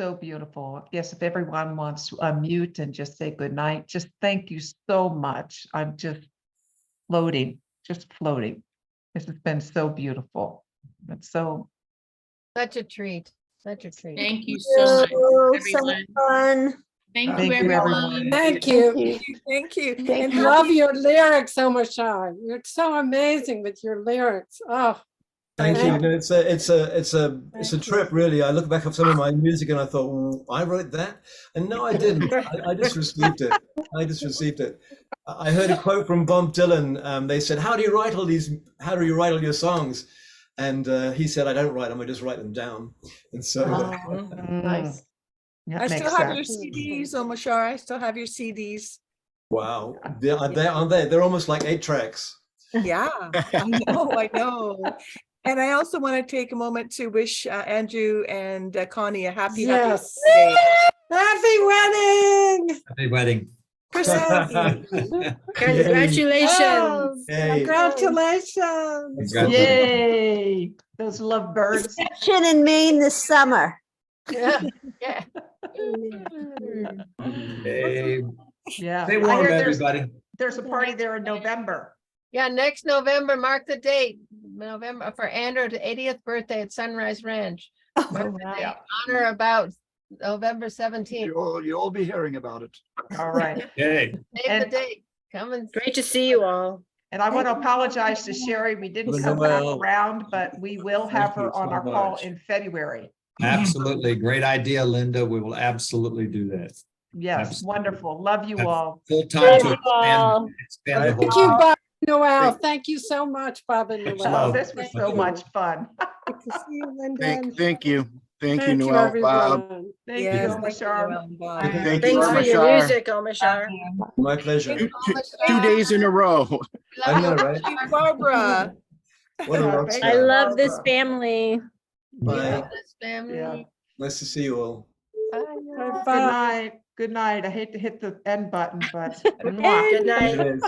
Speaker 1: So beautiful. Yes, if everyone wants to unmute and just say good night, just thank you so much. I'm just floating. This has been so beautiful. It's so
Speaker 11: Such a treat. Such a treat.
Speaker 19: Thank you so much,
Speaker 7: So
Speaker 19: everyone.
Speaker 7: fun.
Speaker 19: Thank
Speaker 1: Thank
Speaker 19: you,
Speaker 1: you,
Speaker 19: everyone.
Speaker 1: everyone.
Speaker 11: Thank you.
Speaker 16: Thank you.
Speaker 11: And
Speaker 16: And
Speaker 11: love your lyrics, Omashar. You're so amazing with your lyrics. Oh,
Speaker 18: Thank you. No, it's a
Speaker 11: Thank
Speaker 18: trip, really. I look back at some of my music and I thought, "Ooh, I wrote that," and no, I didn't. I just received it. I heard a quote from Bob Dylan. They said, "How do you write all your songs?" And he said, "I don't write them. I just write them down." And so,
Speaker 11: nice.
Speaker 1: That
Speaker 16: I
Speaker 1: makes
Speaker 16: still have your
Speaker 1: sense.
Speaker 16: CDs, Omashar. I still have your CDs.
Speaker 18: wow, they're almost like 8 tracks.
Speaker 16: Yeah, I know. And I also want to take a moment to wish Andrew and Connie a happy
Speaker 11: Yes.
Speaker 16: birthday.
Speaker 11: Happy wedding.
Speaker 2: Happy wedding.
Speaker 4: Congratulations.
Speaker 11: Oh,
Speaker 18: Yay.
Speaker 11: congratulations.
Speaker 1: Yay! Those lovebirds.
Speaker 7: Reception in Maine this summer.
Speaker 11: Yeah. Yeah.
Speaker 2: Hey,
Speaker 1: Yeah.
Speaker 2: stay
Speaker 1: I
Speaker 2: warm,
Speaker 1: hear
Speaker 2: everybody.
Speaker 1: there's a party there in November.
Speaker 11: Yeah, next November, mark the date, November, for Andrew's 80th birthday at Sunrise Ranch.
Speaker 1: Yeah.
Speaker 11: Honor about November 17th.
Speaker 17: You'll be hearing about it.
Speaker 1: All right.
Speaker 2: Hey.
Speaker 11: Save the date. Come and.
Speaker 4: Great to see you all.
Speaker 1: And I want to apologize to Sherry. We didn't come back around, but we will have her on our call in February.
Speaker 2: Absolutely. Great idea, Linda. We will absolutely do that.
Speaker 1: Yes,
Speaker 2: Absolutely.
Speaker 1: wonderful. Love you all.
Speaker 2: Full time to
Speaker 6: all.
Speaker 2: expand the
Speaker 11: Thank
Speaker 2: whole
Speaker 11: you,
Speaker 2: thing.
Speaker 11: Bob Noel. Thank you so much, Bob and
Speaker 1: Oh,
Speaker 11: Noel.
Speaker 1: this was so much fun.
Speaker 9: Good to see you, Linda.
Speaker 20: Thank you. Thank you,
Speaker 11: Thank you,
Speaker 20: Noel, Bob.
Speaker 11: everyone.
Speaker 1: Thank
Speaker 16: Yes,
Speaker 1: you,
Speaker 16: thank you,
Speaker 1: Omashar.
Speaker 16: Noel and Bob.
Speaker 20: Thank you,
Speaker 4: Thanks for your
Speaker 20: Omashar.
Speaker 4: music, Omashar.
Speaker 18: My pleasure.
Speaker 20: Two days in a row.
Speaker 18: I know, right?
Speaker 16: Thank you, Barbara.
Speaker 18: What a rock
Speaker 1: Thank
Speaker 6: I
Speaker 18: star.
Speaker 6: love this family.
Speaker 18: Bye.
Speaker 11: This family.
Speaker 1: Yeah.
Speaker 18: Nice to see you all.
Speaker 11: Bye.
Speaker 1: Good night. Good night. I hate to hit the end button, but. mwah.
Speaker 4: Good night.
Speaker 18: It is.